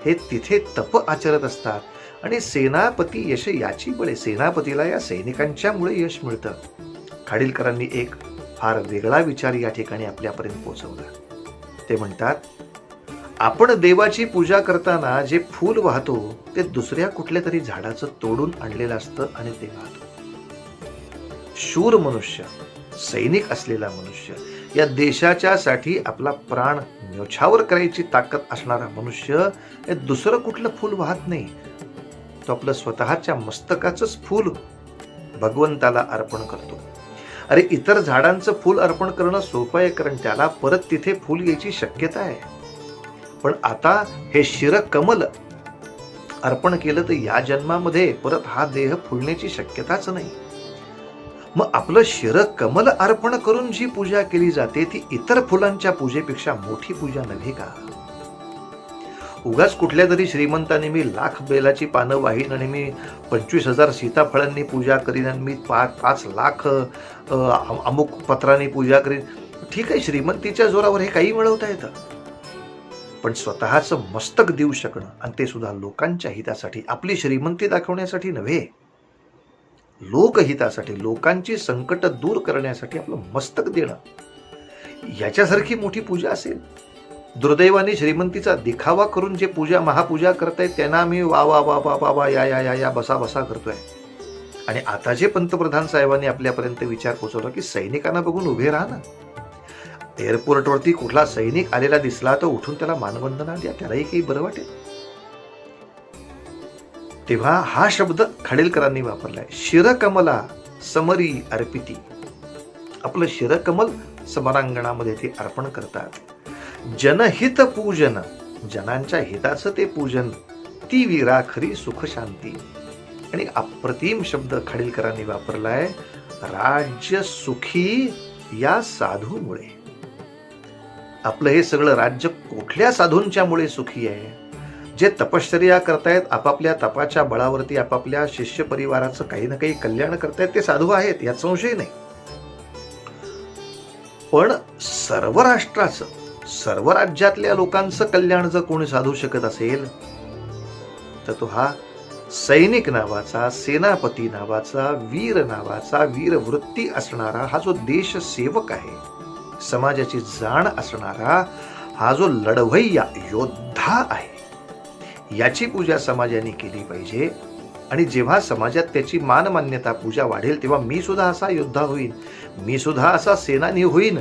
हे तिथे तप आचरत असतात. आणि सेनापती यश याची बळे, सेनापतीला या सैनिकांच्यामुळे यश मिळतं. खाडीलकरांनी एक फार वेगळा विचार या ठिकाणी आपल्यापर्यंत पोहोचवला. ते म्हणतात, आपण देवाची पूजा करताना जे फूल वाहतो ते दुसऱ्या कुठल्या तरी झाडाचं तोडून आणलेलं असतं आणि ते वाहतो. शूर मनुष्य, सैनिक असलेला मनुष्य, या देशाच्या साठी आपला प्राण न्योछावर करायची ताकद असणारा मनुष्य हे दुसरं कुठलं फूल वाहत नाही. तो आपलं स्वतःच्या मस्तकाचंच फूल भगवंताला अर्पण करतो. अरे इतर झाडांचं फूल अर्पण करणं सोपं आहे, कारण त्याला परत तिथे फूल यायची शक्यता आहे. पण आता हे शिरकमल अर्पण केलं तर या जन्मामध्ये परत हा देह फुलण्याची शक्यताच नाही. मग आपलं शिरकमल अर्पण करून जी पूजा केली जाते ती इतर फुलांच्या पूजेपेक्षा मोठी पूजा नव्हे का. उगाच कुठल्या तरी श्रीमंताने मी 1,00,000 बेलाची पानं वाहीन आणि मी 25,000 सीताफळांनी पूजा करीन आणि मी 5 लाख अमुक पत्रांनी पूजा करीन. ठीक आहे, श्रीमंतीच्या जोरावर हे काही मिळवता येतं, पण स्वतःचं मस्तक देऊ शकणं, आणि ते सुद्धा लोकांच्या हितासाठी, आपली श्रीमंती दाखवण्यासाठी नव्हे, लोकहितासाठी, लोकांची संकट दूर करण्यासाठी आपलं मस्तक देणं, याच्यासारखी मोठी पूजा असेल. दुर्दैवाने श्रीमंतीचा दिखावा करून जे महापूजा करतायत त्यांना आम्ही वा वा वा वा वा वा या या या या बसा बसा करतोय. आणि आता जे पंतप्रधान साहेबांनी आपल्यापर्यंत विचार पोहोचवला की सैनिकांना बघून उभे राहा ना. एअरपोर्टवरती कुठला सैनिक आलेला दिसला तर उठून त्याला मानवंदना द्या, त्यालाही काही बरं वाटेल. तेव्हा हा शब्द खाडीलकरांनी वापरलाय. शिरकमला समरी अर्पिती. आपलं शिरकमल समरांगणामध्ये ते अर्पण करतात. जनहित पूजन, जनांच्या हिताचं ते पूजन, ती वीरा खरी सुख शांती. आणि अप्रतिम शब्द खाडीलकरांनी वापरलाय, राज्य सुखी या साधूमुळे. आपलं हे सगळं राज्य कुठल्या साधूंच्या मुळे सुखी आहे? जे तपश्चर्या करतायत, आपापल्या तपाच्या बळावरती आपापल्या शिष्य परिवाराचं काही ना काही कल्याण करतायत, ते साधू आहेत, यात संशय नाही. पण सर्व राष्ट्राचं, सर्व राज्यातल्या लोकांचं कल्याण जर कोणी साधू शकत असेल तर तो हा सैनिक नावाचा, सेनापती नावाचा, वीर नावाचा, वीरवृत्ती असणारा हा जो देशसेवक आहे, समाजाची जाण असणारा हा जो लढवय्या योद्धा आहे, याची पूजा समाजाने केली पाहिजे. आणि जेव्हा समाजात त्याची मानमान्यता, पूजा वाढेल, तेव्हा मी सुद्धा असा योद्धा होईन, मी सुद्धा असा सेनानी होईन,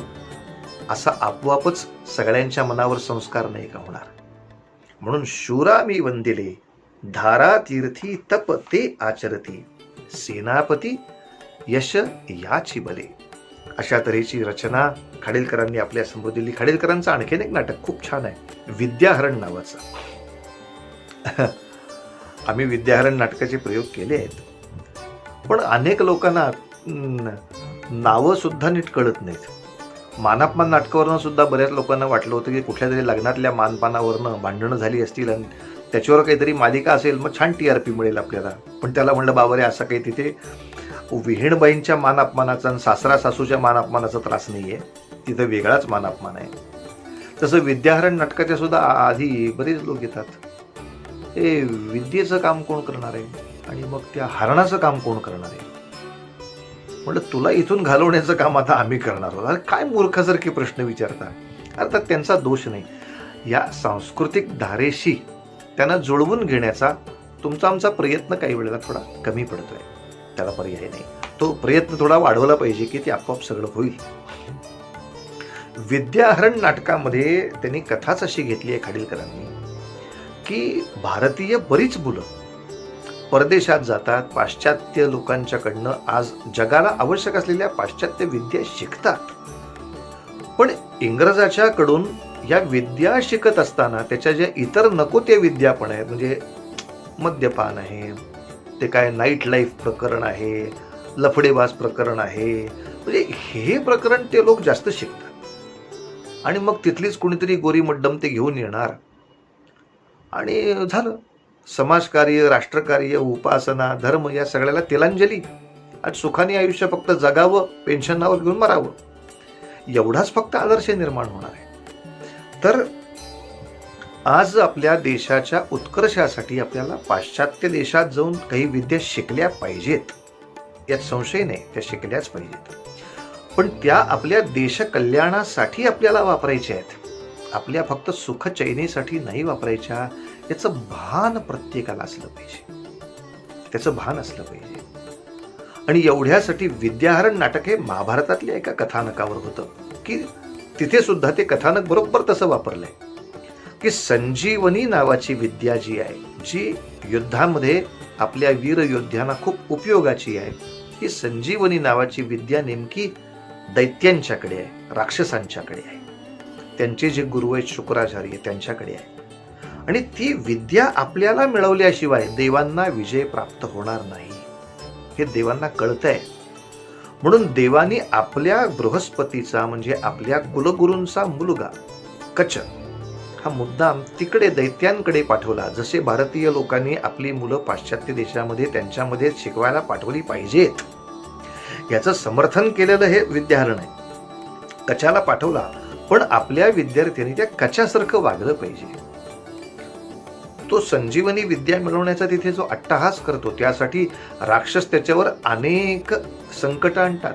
असा आपोआपच सगळ्यांच्या मनावर संस्कार नाही का होणार. म्हणून शूरा मी वंदिले, धारा तीर्थी तप ते आचरती, सेनापती यश याची बले. अशा तऱ्हेची रचना खाडीलकरांनी आपल्या समोर दिली. खाडीलकरांचं आणखीन एक नाटक खूप छान आहे, विद्याहरण नावाचं. आम्ही विद्याहरण नाटकाचे प्रयोग केले आहेत, पण अनेक लोकांना नावं सुद्धा नीट कळत नाहीत. मानापमान नाटकावरनं सुद्धा बऱ्याच लोकांना वाटलं होतं की कुठल्या तरी लग्नातल्या मानपानावरनं भांडणं झाली असतील आणि त्याच्यावर काहीतरी मालिका असेल, मग छान TRP मिळेल आपल्याला. पण त्याला म्हणलं बाबा रे, असं काही तिथे विहीणबाईंच्या मानापमानाचा आणि सासरा सासूच्या मानापमानाचा त्रास नाहीये, तिथं वेगळाच मानापमान आहे. तसं विद्याहरण नाटकाच्या सुद्धा आधी बरेच लोक येतात, हे विद्येचं काम कोण करणार आहे आणि मग त्या हरणाचं काम कोण करणार आहे. म्हटलं तुला इथून घालवण्याचं काम आता आम्ही करणार आहोत. अरे काय मूर्खासारखे प्रश्न विचारता. अर्थात त्यांचा दोष नाही, या सांस्कृतिक धारेशी त्यांना जुळवून घेण्याचा तुमचा आमचा प्रयत्न काही वेळेला थोडा कमी पडतोय, त्याला पर्याय नाही. तो प्रयत्न थोडा वाढवला पाहिजे की ते आपोआप सगळं होईल. विद्याहरण नाटकामध्ये त्यांनी कथाच अशी घेतली आहे खाडीलकरांनी की भारतीय बरीच मुलं परदेशात जातात, पाश्चात्य लोकांच्याकडनं आज जगाला आवश्यक असलेल्या पाश्चात्य विद्या शिकतात. पण इंग्रजाच्याकडून या विद्या शिकत असताना त्याच्या ज्या इतर नको त्या विद्या पण आहेत, म्हणजे मद्यपान आहे, ते काय नाईट लाईफ प्रकरण आहे, लफडेबाज प्रकरण आहे, म्हणजे हे प्रकरण ते लोक जास्त शिकतात. आणि मग तिथलीच कुणीतरी गोरी मड्डम ते घेऊन येणार आणि झालं समाजकार्य, राष्ट्रकार्य, उपासना, धर्म या सगळ्याला तिलांजली. आणि सुखाने आयुष्य फक्त जगावं, पेन्शन नावावर घेऊन मरावं, एवढाच फक्त आदर्श निर्माण होणार आहे. तर आज आपल्या देशाच्या उत्कर्षासाठी आपल्याला पाश्चात्य देशात जाऊन काही विद्या शिकल्या पाहिजेत, यात संशय नाही, त्या शिकल्याच पाहिजेत. पण त्या आपल्या देश कल्याणासाठी आपल्याला वापरायच्या आहेत, आपल्या फक्त सुख चैनीसाठी नाही वापरायच्या. याचं भान प्रत्येकाला असलं पाहिजे, त्याचं भान असलं पाहिजे. आणि एवढ्यासाठी विद्याहरण नाटक हे महाभारतातल्या एका कथानकावर होतं की तिथे सुद्धा ते कथानक बरोबर तसं वापरलंय की संजीवनी नावाची विद्या जी आहे, जी युद्धामध्ये आपल्या वीर योद्ध्यांना खूप उपयोगाची आहे, ही संजीवनी नावाची विद्या नेमकी दैत्यांच्याकडे आहे, राक्षसांच्याकडे आहे. त्यांचे जे गुरु आहेत शुक्राचार्य त्यांच्याकडे आहे. आणि ती विद्या आपल्याला मिळवल्याशिवाय देवांना विजय प्राप्त होणार नाही, हे देवांना कळतंय. म्हणून देवानी आपल्या बृहस्पतीचा म्हणजे आपल्या कुलगुरूंचा मुलगा कच हा मुद्दाम तिकडे दैत्यांकडे पाठवला, जसे भारतीय लोकांनी आपली मुलं पाश्चात्य देशामध्ये त्यांच्यामध्ये शिकवायला पाठवली पाहिजेत, याचं समर्थन केलेलं हे विद्याहरण आहे. कचाला पाठवला, पण आपल्या विद्यार्थ्यांनी त्या कचासारखं वागलं पाहिजे. तो संजीवनी विद्या मिळवण्याचा तिथे जो अट्टहास करतो, त्यासाठी राक्षस त्याच्यावर अनेक संकट आणतात,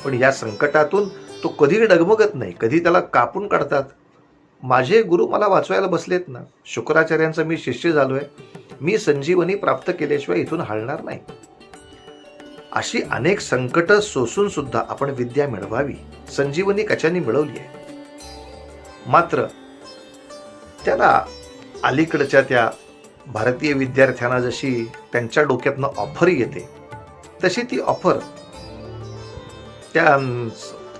पण या संकटातून तो कधी डगमगत नाही, कधी त्याला कापून काढतात. माझे गुरु मला वाचवायला बसलेत ना, शुक्राचार्यांचा मी शिष्य झालोय, मी संजीवनी प्राप्त केल्याशिवाय इथून हलणार नाही. अशी अनेक संकट सोसून सुद्धा आपण विद्या मिळवावी, संजीवनी कचानी मिळवली आहे. मात्र त्याला अलीकडच्या त्या भारतीय विद्यार्थ्यांना जशी त्यांच्या डोक्यातनं ऑफर येते, तशी ती ऑफर त्या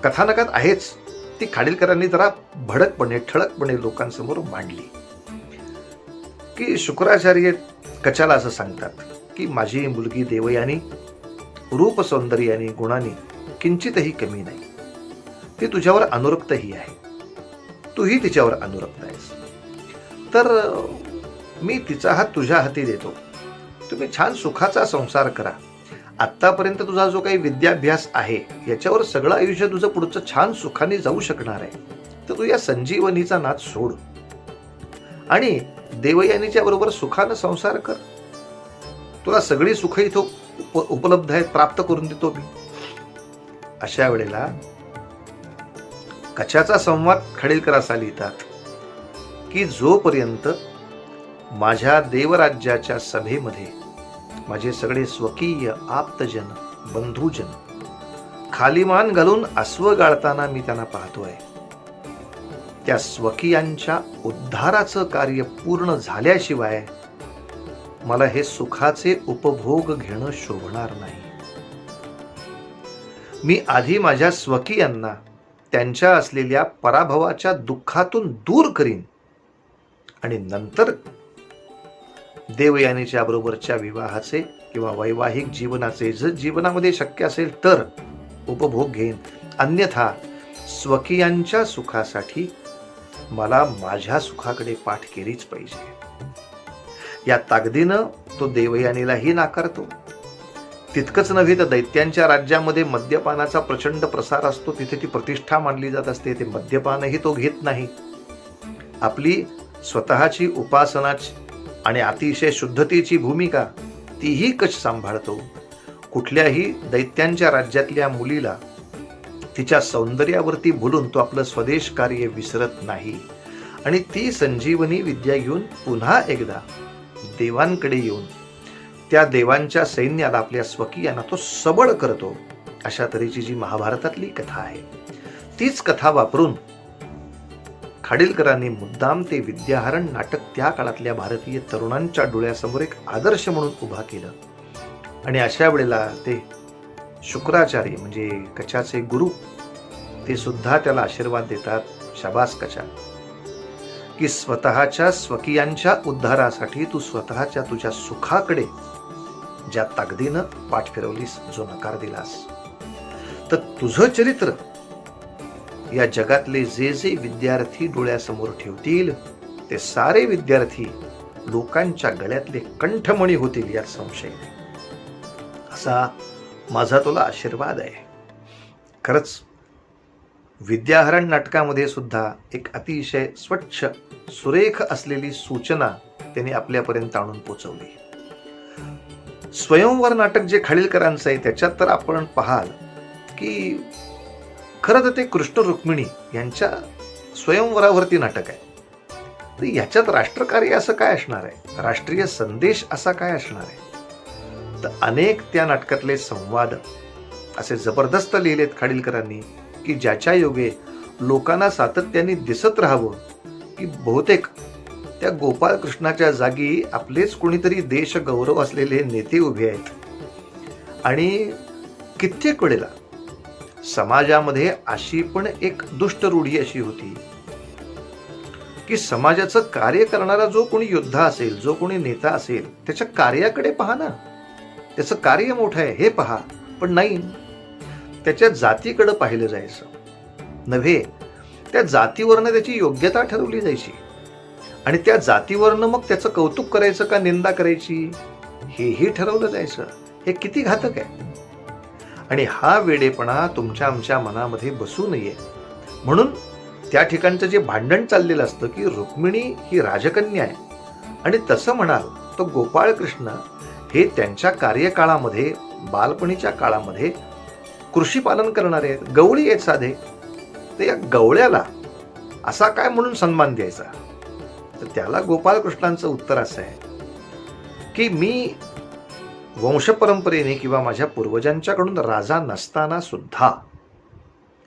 कथानकात आहेच. ती खाडीलकरांनी जरा भडकपणे ठळकपणे लोकांसमोर मांडली की शुक्राचार्य कचाला असं सांगतात की माझी मुलगी देवयानी रूप सौंदर्याने गुणाने किंचितही कमी नाही, ती तुझ्यावर अनुरक्तही आहे, तूही तिच्यावर अनुरक्त आहेस, तर मी तिचा हात तुझ्या हाती देतो, तुम्ही छान सुखाचा संसार करा. आत्तापर्यंत तुझा जो काही विद्याभ्यास आहे याच्यावर सगळं आयुष्य तुझं पुढचं छान सुखाने जाऊ शकणार आहे, तर तू या संजीवनीचा नाद सोड आणि देवयानीच्या बरोबर सुखानं संसार कर. तुला सगळी सुख इथं उपलब्ध आहेत, प्राप्त करून देतो मी. अशा वेळेला कचाचा संवाद खाडीलकर असा लिहितात की जोपर्यंत माझ्या देवराज्याच्या सभेमध्ये माझे सगळे स्वकीय आप्तजन बंधुजन खालीमान घालून अश्व गाळताना मी त्यांना पाहतोय, त्या स्वकीयांच्या उद्धाराचं कार्य पूर्ण झाल्याशिवाय मला हे सुखाचे उपभोग घेणं शोभणार नाही. मी आधी माझ्या स्वकीयांना त्यांच्या असलेल्या पराभवाच्या दुःखातून दूर करीन आणि नंतर देवयानीच्या बरोबरच्या विवाहाचे किंवा वैवाहिक जीवनाचे जर जीवनामध्ये शक्य असेल तर उपभोग घेईन, अन्यथा स्वकीयांच्या सुखासाठी मला माझ्या सुखाकडे पाठ केलीच पाहिजे. या ताकदीनं तो देवयानीलाही नाकारतो. तितकंच नव्हे तर दैत्यांच्या राज्यामध्ये मद्यपानाचा प्रचंड प्रसार असतो, तिथे ती प्रतिष्ठा मानली जात असते, ते मद्यपानही तो घेत नाही. आपली स्वतःची उपासनाची आणि अतिशय शुद्धतेची भूमिका तीही कच सांभाळतो. कुठल्याही दैत्यांच्या राज्यातल्या मुलीला तिच्या सौंदर्यावरती भुलून तो आपलं स्वदेश कार्य विसरत नाही आणि ती संजीवनी विद्या घेऊन पुन्हा एकदा देवांकडे येऊन त्या देवांच्या सैन्याला आपल्या स्वकीयांना तो सबळ करतो. अशा तऱ्हेची जी महाभारतातली कथा आहे, तीच कथा वापरून खाडीलकरांनी मुद्दाम ते विद्याहरण नाटक त्या काळातल्या भारतीय तरुणांच्या डोळ्यासमोर एक आदर्श म्हणून उभा केलं. आणि अशा वेळेला ते शुक्राचार्य म्हणजे कचाचे गुरु ते सुद्धा त्याला आशीर्वाद देतात, शाबास कचा, की स्वतःच्या स्वकीयांच्या उद्धारासाठी तू स्वतःच्या तुझ्या सुखाकडे ज्या ताकदीनं पाठ फिरवलीस, जो नकार दिलास, तर तुझं चरित्र या जगातले जे जे विद्यार्थी डोळ्यासमोर ठेवतील ते सारे विद्यार्थी लोकांच्या गळ्यातले कंठमणी होतील यात संशय नाही. असा माझा तुला आशीर्वाद आहे. खरंच विद्याहरण नाटकामध्ये सुद्धा एक अतिशय स्वच्छ सुरेख असलेली सूचना त्यांनी आपल्यापर्यंत आणून पोचवली. स्वयंवर नाटक जे खाडीलकरांचं आहे त्याच्यात तर आपण पाहाल की खरं तर ते कृष्ण रुक्मिणी यांच्या स्वयंवरावरती नाटक आहे. तर याच्यात राष्ट्रकार्य असं काय असणार आहे, राष्ट्रीय संदेश असा काय असणार आहे. तर अनेक त्या नाटकातले संवाद असे जबरदस्त लिहिलेत खाडीलकरांनी की ज्याच्या योगे लोकांना सातत्याने दिसत राहावं की बहुतेक त्या गोपाळ कृष्णाच्या जागी आपलेच कोणीतरी देश गौरव असलेले नेते उभे आहेत. आणि कित्येक वेळेला समाजामध्ये अशी पण एक दुष्ट रूढी अशी होती की समाजाचं कार्य करणारा जो कोणी योद्धा असेल, जो कोणी नेता असेल, त्याच्या कार्याकडे पहा ना, त्याचं कार्य मोठं आहे हे पहा, पण नाही, त्याच्या जातीकडे पाहिलं जायचं नव्हे. त्या जातीवरनं त्याची योग्यता ठरवली जायची आणि त्या जातीवरनं मग त्याचं कौतुक करायचं का निंदा करायची हेही ठरवलं जायचं. हे किती घातक आहे. आणि हा वेडेपणा तुमच्या आमच्या मनामध्ये बसू नये म्हणून त्या ठिकाणचं जे भांडण चाललेलं असतं की रुक्मिणी ही राजकन्या आहे आणि तसं म्हणाल तर गोपाळकृष्ण हे त्यांच्या कार्यकाळामध्ये बालपणीच्या काळामध्ये कृषी पालन करणारे आहेत, गवळी आहेत साधे. तर या गवळ्याला असा काय म्हणून सन्मान द्यायचा. तर त्याला गोपाळकृष्णांचं उत्तर असं आहे की मी वंशपरंपरेने किंवा माझ्या पूर्वजांच्याकडून राजा नसताना सुद्धा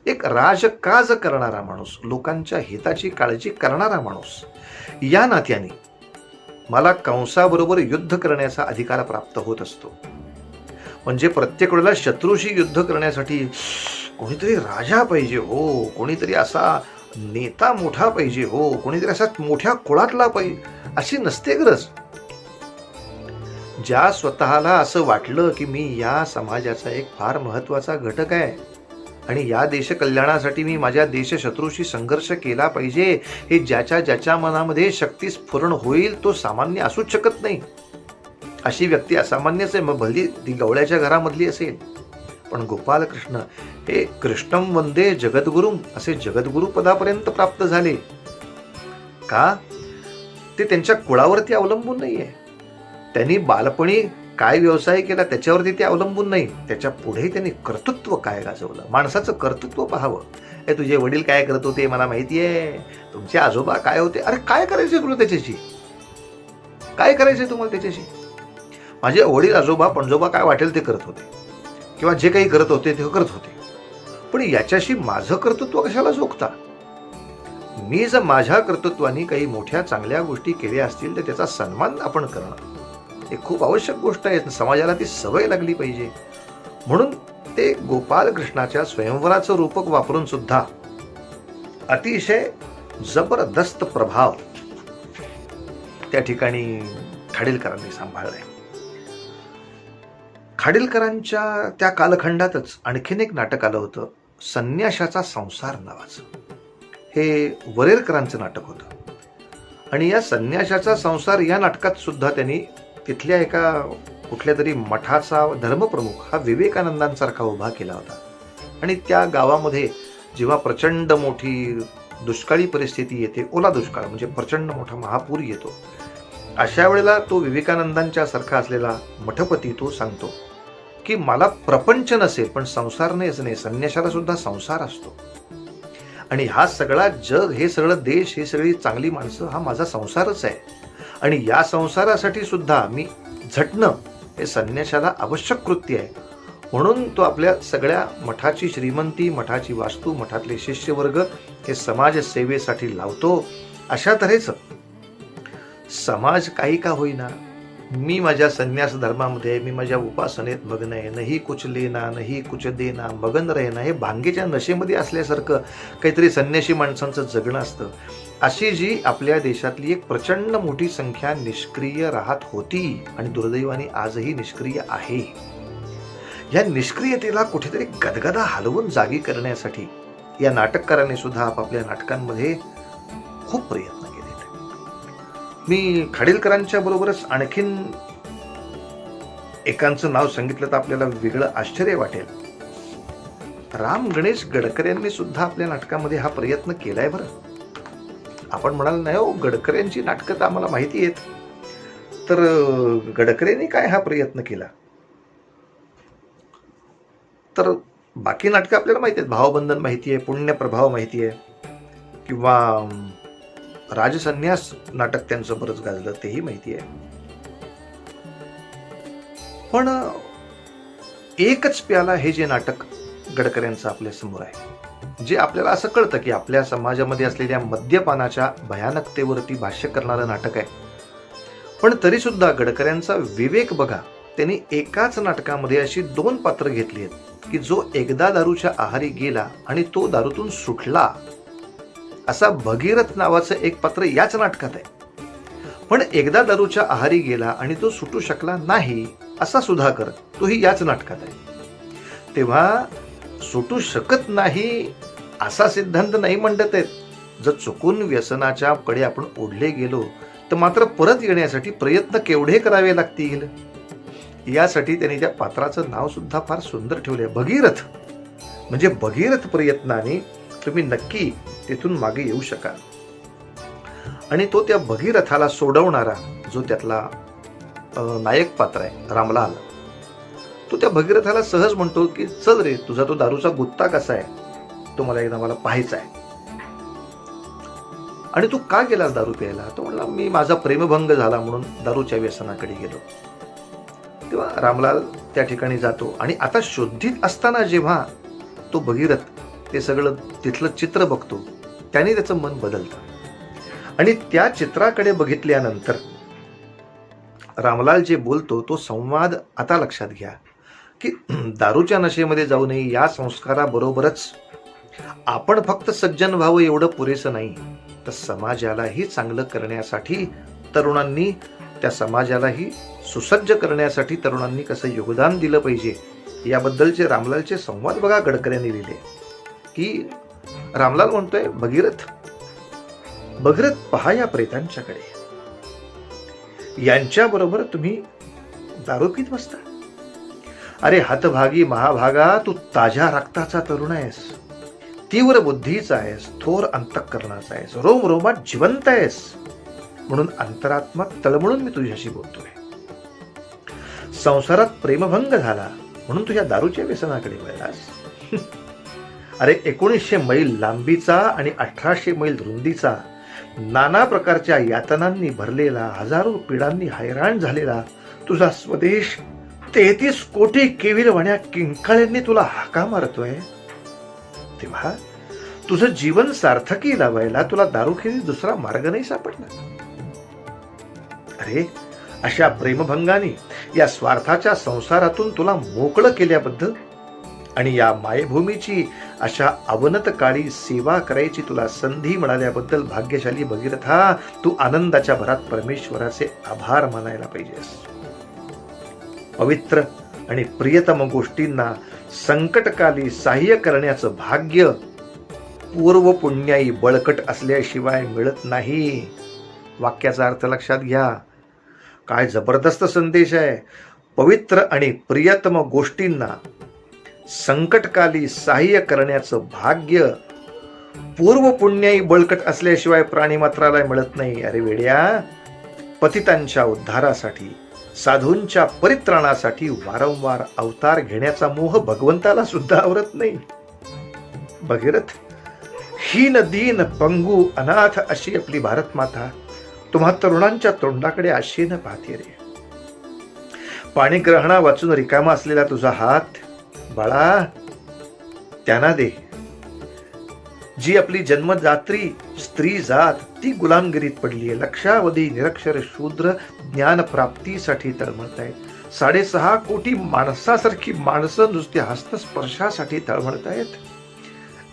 एक राजकाज करणारा माणूस, लोकांच्या हिताची काळजी करणारा माणूस, या नात्याने मला कंसाबरोबर युद्ध करण्याचा अधिकार प्राप्त होत असतो. म्हणजे प्रत्येक वेळेला शत्रूशी युद्ध करण्यासाठी कोणीतरी राजा पाहिजे हो, कोणीतरी असा नेता मोठा पाहिजे हो, कोणीतरी असा मोठ्या कुळातला पाहिजे अशी नसते गरज. ज्या स्वतःला असं वाटलं की मी या समाजाचा एक फार महत्वाचा घटक आहे आणि या देश कल्याणासाठी मी माझ्या देशशत्रूशी संघर्ष केला पाहिजे, हे ज्याच्या ज्याच्या मनामध्ये शक्ती स्फुरण होईल तो सामान्य असूच शकत नाही. अशी व्यक्ती असामान्यच आहे, मग भली ती गवळ्याच्या घरामधली असेल. पण गोपालकृष्ण हे कृष्णम वंदे जगद्गुरुम असे जगद्गुरु पदापर्यंत प्राप्त झाले का? ते त्यांच्या कुळावरती अवलंबून नाहीये. त्यांनी बालपणी काय व्यवसाय केला त्याच्यावरती ते अवलंबून नाही. त्याच्या पुढे त्यांनी कर्तृत्व काय गाजवलं, माणसाचं कर्तृत्व पाहावं. हे तुझे वडील काय करत होते मला माहिती आहे, तुमचे आजोबा काय होते, अरे काय करायचे तुला त्याच्याशी, काय करायचंय तुम्हाला त्याच्याशी. माझे वडील आजोबा पणजोबा काय वाटेल ते करत होते किंवा जे काही करत होते ते करत होते, पण याच्याशी माझं कर्तृत्व कशाला जोखता. मी जर माझ्या कर्तृत्वाने काही मोठ्या चांगल्या गोष्टी केल्या असतील तर त्याचा सन्मान आपण करणं हे खूप आवश्यक गोष्ट आहे. समाजाला ती सवय लागली पाहिजे. म्हणून ते गोपालकृष्णाच्या स्वयंवराचं रूपक वापरून सुद्धा अतिशय जबरदस्त प्रभाव त्या ठिकाणी खाडीलकरांनी सांभाळलाय. खाडीलकरांच्या त्या कालखंडातच आणखीन एक नाटक आलं होतं, संन्याशाचा संसार नावाचं. हे वरेरकरांचं नाटक होतं आणि या संन्याशाचा संसार या नाटकात सुद्धा त्यांनी तिथल्या एका कुठल्या तरी मठाचा धर्मप्रमुख हा विवेकानंदांसारखा उभा केला होता. आणि त्या गावामध्ये जेव्हा प्रचंड मोठी दुष्काळी परिस्थिती येते, ओला दुष्काळ म्हणजे प्रचंड मोठा महापूर येतो, अशा वेळेला तो विवेकानंदांच्या सारखा असलेला मठपती तो सांगतो की मला प्रपंच नसेल पण संसार नाही, संन्याशाला सुद्धा संसार असतो आणि हा सगळा जग, हे सगळं देश, हे सगळी चांगली माणसं हा माझा संसारच आहे आणि या संसारासाठी सुद्धा मी झटणं हे संन्याशाला आवश्यक कृत्य आहे. म्हणून तो आपल्या सगळ्या मठाची श्रीमंती, मठाची वास्तू, मठातले शिष्यवर्ग हे समाज सेवेसाठी लावतो. अशा तऱ्हेचं समाज काही का होईना मी माझ्या संन्यास धर्मामध्ये, मी माझ्या उपासनेत मग्न आहे. नाही कुछ लेना नाही कुछ देना मगन रहना, हे भांगेच्या नशेमध्ये असल्यासारखं काहीतरी संन्यासी माणसांचं जगणं असतं. अशी जी आपल्या देशातली एक प्रचंड मोठी संख्या निष्क्रिय राहत होती आणि दुर्दैवाने आजही निष्क्रिय आहे. या निष्क्रियतेला कुठेतरी गदगदा हलवून जागी करण्यासाठी या नाटककारांनी सुद्धा आपापल्या नाटकांमध्ये खूप प्रयत्न केले. मी खाडीलकरांच्या बरोबरच आणखीन एकांचं नाव सांगितलं तर आपल्याला वेगळं आश्चर्य वाटेल. राम गणेश गडकरी यांनी सुद्धा आपल्या नाटकामध्ये हा प्रयत्न केलाय. बरं, आपण म्हणाल नाही हो गडकऱ्यांची नाटकं तर आम्हाला माहिती आहेत, तर गडकरींनी काय हा प्रयत्न केला, तर बाकी नाटकं आपल्याला माहिती आहेत. भावबंधन माहिती आहे, पुण्यप्रभाव माहिती आहे, किंवा राजसन्यास नाटक त्यांचं बरंच गाजलं तेही माहिती आहे. पण एकच प्याला हे जे नाटक गडकऱ्यांचं आपल्या समोर आहे, जे आपल्याला असं कळतं की आपल्या समाजामध्ये असलेल्या मद्यपानाच्या भयानकतेवरती भाष्य करणारं नाटक आहे. पण तरी सुद्धा गडकऱ्यांचा विवेक बघा, त्यांनी एकाच नाटकामध्ये अशी 2 पात्र घेतली आहेत की जो एकदा दारूच्या आहारी गेला आणि तो दारूतून सुटला, असा भगीरथ नावाचं एक पात्र याच नाटकात आहे. पण एकदा दारूच्या आहारी गेला आणि तो सुटू शकला नाही असा सुधाकर, तोही याच नाटकात आहे. तेव्हा सुटू शकत नाही असा सिद्धांत नाही म्हणत आहेत. जर चुकून व्यसनाच्या कडे आपण ओढले गेलो तर मात्र परत येण्यासाठी प्रयत्न केवढे करावे लागतील. यासाठी त्यांनी त्या पात्राचं नाव सुद्धा फार सुंदर ठेवलंय, भगीरथ. म्हणजे भगीरथ प्रयत्नाने तुम्ही नक्की तिथून मागे येऊ शकाल. आणि तो त्या भगीरथाला सोडवणारा जो त्यातला नायक पात्र आहे रामलाल, तो त्या भगीरथाला सहज म्हणतो की चल रे, तुझा तो दारूचा गुत्ता कसा आहे तो मला एकदा पाहायचा आहे. आणि तू का गेलास दारू प्यायला? तो म्हणला मी माझा प्रेमभंग झाला म्हणून दारूच्या व्यसनाकडे गेलो. तेव्हा रामलाल त्या ठिकाणी जातो आणि आता शोधित असताना जेव्हा तो भगीरथ ते सगळं तिथलं चित्र बघतो त्याने त्याचं मन बदलतं. आणि त्या चित्राकडे बघितल्यानंतर रामलाल जे बोलतो तो संवाद आता लक्षात घ्या की दारूच्या नशेमध्ये जाऊ नये या संस्काराबरोबरच आपण फक्त सज्जन व्हावं एवढं पुरेसं नाही, तर समाजालाही चांगलं करण्यासाठी तरुणांनी, त्या समाजालाही सुसज्ज करण्यासाठी तरुणांनी कसं योगदान दिलं पाहिजे याबद्दलचे रामलालचे संवाद बघा गडकऱ्यांनी लिहिले. की रामलाल म्हणतोय भगीरथ पहा या प्रेतांच्याकडे, यांच्याबरोबर तुम्ही दारू पीत बसता. अरे हतभागी महाभागा, तू ताज्या रक्ताचा तरुण आहेस, तीव्र बुद्धीचा आहेस, थोर अंतःकरणाचा आहेस, रोमरोमात जिवंत आहेस, म्हणून अंतरात्मा तळमळून मी तुझ्याशी बोलतोय. संसारात प्रेमभंग झाला म्हणून तुझ्या दारूच्या व्यसनाकडे वळलास. अरे 1900 मैल लांबीचा आणि 1800 मैल रुंदीचा, नाना प्रकारच्या यातनांनी भरलेला, हजारो पिढांनी हैराण झालेला तुझा स्वदेश 33 कोटी केविलवाण्या किंकाळ्यांनी तुला हाका मारतोय. तेव्हा तुझं जीवन सार्थकी लावायला तुला दारूखेरीज दुसरा मार्ग नाही सापडला. अरे अशा प्रेमभंगाने या स्वार्थाच्या संसारातून तुला मोकळं केल्याबद्दल आणि या मायभूमीची अशा अवनत काळी सेवा करायची तुला संधी मिळाल्याबद्दल भाग्यशाली भगीरथा, तू आनंदाच्या भरात परमेश्वराचे आभार मानायला पाहिजेस. पवित्र आणि प्रियतम गोष्टींना संकटकाली सहाय्य करण्याचं भाग्य पूर्व पुण्याई बळकट असल्याशिवाय मिळत नाही. वाक्याचा अर्थ लक्षात घ्या. काय जबरदस्त संदेश आहे. पवित्र आणि प्रियतम गोष्टींना संकटकाली सहाय्य करण्याचं भाग्य पूर्व पुण्याई बळकट असल्याशिवाय प्राणीमात्राला मिळत नाही. अरे वेड्या, पतितांच्या उद्धारासाठी, साधूंच्या परित्राणासाठी वारंवार अवतार घेण्याचा मोह भगवंताला सुद्धा आवरत नाही. भगीरथ, हीन दीन पंगू अनाथ अशी आपली भारत माता तुम्हा तरुणांच्या तोंडाकडे आशेनं पाहते रे. पाणी ग्रहणा वाचून रिकामा असलेला तुझा हात बाळा त्यांना दे. जी आपली जन्मदात्री स्त्री जात ती गुलामगिरीत पडली आहे. लक्षावधी निरक्षर शूद्र ज्ञान प्राप्तीसाठी तळमळतायत. 6.5 कोटी माणसासारखी माणसं नुसती हस्तस्पर्शासाठी तळमळतायत.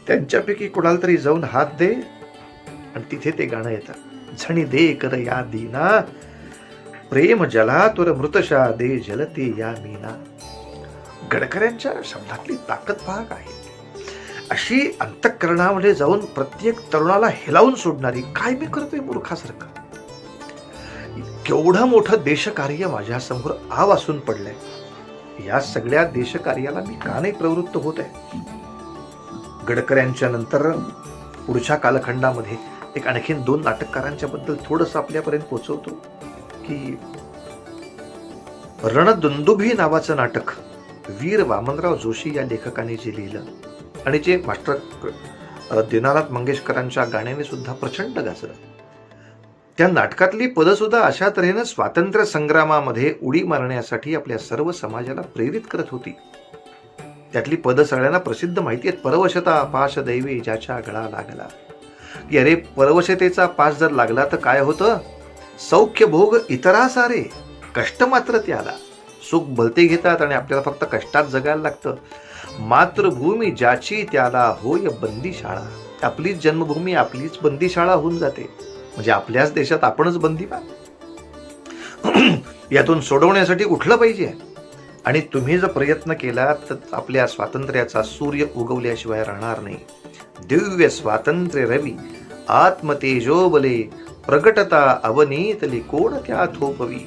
त्यांच्यापैकी कोणाला तरी जाऊन हात दे आणि तिथे ते गाणं येतं, झणी दे कर या दीना, प्रेम जला तुर मृतशा दे जलते या मीना. गडकऱ्यांच्या शब्दातली ताकद पहा काय. अशी अंतःकरणामध्ये जाऊन प्रत्येक तरुणाला हेलावून सोडणारी, काय मी करतोय मूर्खासारखं. केवढं मोठं देशकार्य माझ्यासमोर आवासून पडलंय. या सगळ्या देशकार्याला मी का नाही प्रवृत्त होत आहे. गडकऱ्यांच्या नंतर पुढच्या कालखंडामध्ये एक आणखीन 2 नाटककारांच्या बद्दल थोडंसं आपल्यापर्यंत पोहोचवतो की रणदुंदुभी नावाचं नाटक वीर वामनराव जोशी या लेखकाने जे लिहिलं आणि जे मास्टर दीनानाथ मंगेशकरांच्या गाण्याने सुद्धा प्रचंड गाजलं. त्या नाटकातली पदं सुद्धा अशा तऱ्हेनं स्वातंत्र्य संग्रामामध्ये उडी मारण्यासाठी आपल्या सर्व समाजाला प्रेरित करत होती. त्यातली पदं सगळ्यांना प्रसिद्ध माहिती आहेत. परवशता पाश दैवे ज्याच्या गळा लागला. की अरे परवशतेचा पास जर लागला तर काय होतं, सौख्य भोग इतरा सारे, कष्ट मात्र त्याला. सुख भलते घेतात आणि आपल्याला फक्त कष्टात जगायला लागतं. मातृभूमी ज्याची त्याला होय बंदीशाळा. आपलीच जन्मभूमी आपलीच बंदीशाळा होऊन जाते. म्हणजे आपल्याच देशात आपणच बंदीवान. यातून सोडवण्यासाठी उठलं पाहिजे. आणि तुम्ही जर प्रयत्न केला तर आपल्या स्वातंत्र्याचा सूर्य उगवल्याशिवाय राहणार नाही. दिव्य स्वातंत्र्य रवी आत्मतेजोबले प्रगटता अवनीतली कोण त्या थोपवी.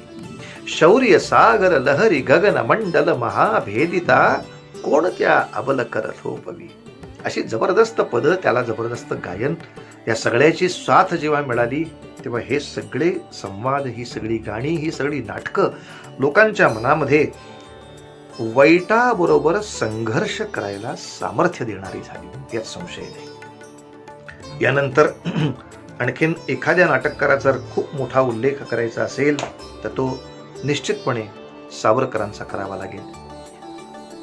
शौर्य सागर लहरी गगन मंडल महाभेदिता कोण त्या अबल कर थोपवी. अशी जबरदस्त पद, त्याला जबरदस्त गायन, या सगळ्याची साथ जेव्हा मिळाली तेव्हा हे सगळे संवाद, ही सगळी गाणी, ही सगळी नाटकं लोकांच्या मनामध्ये वाईटाबरोबर संघर्ष करायला सामर्थ्य देणारी झाली, यात संशय नाही. यानंतर आणखीन एखाद्या नाटककाराचा जर खूप मोठा उल्लेख करायचा असेल तर तो निश्चितपणे सावरकरांचा करावा लागेल.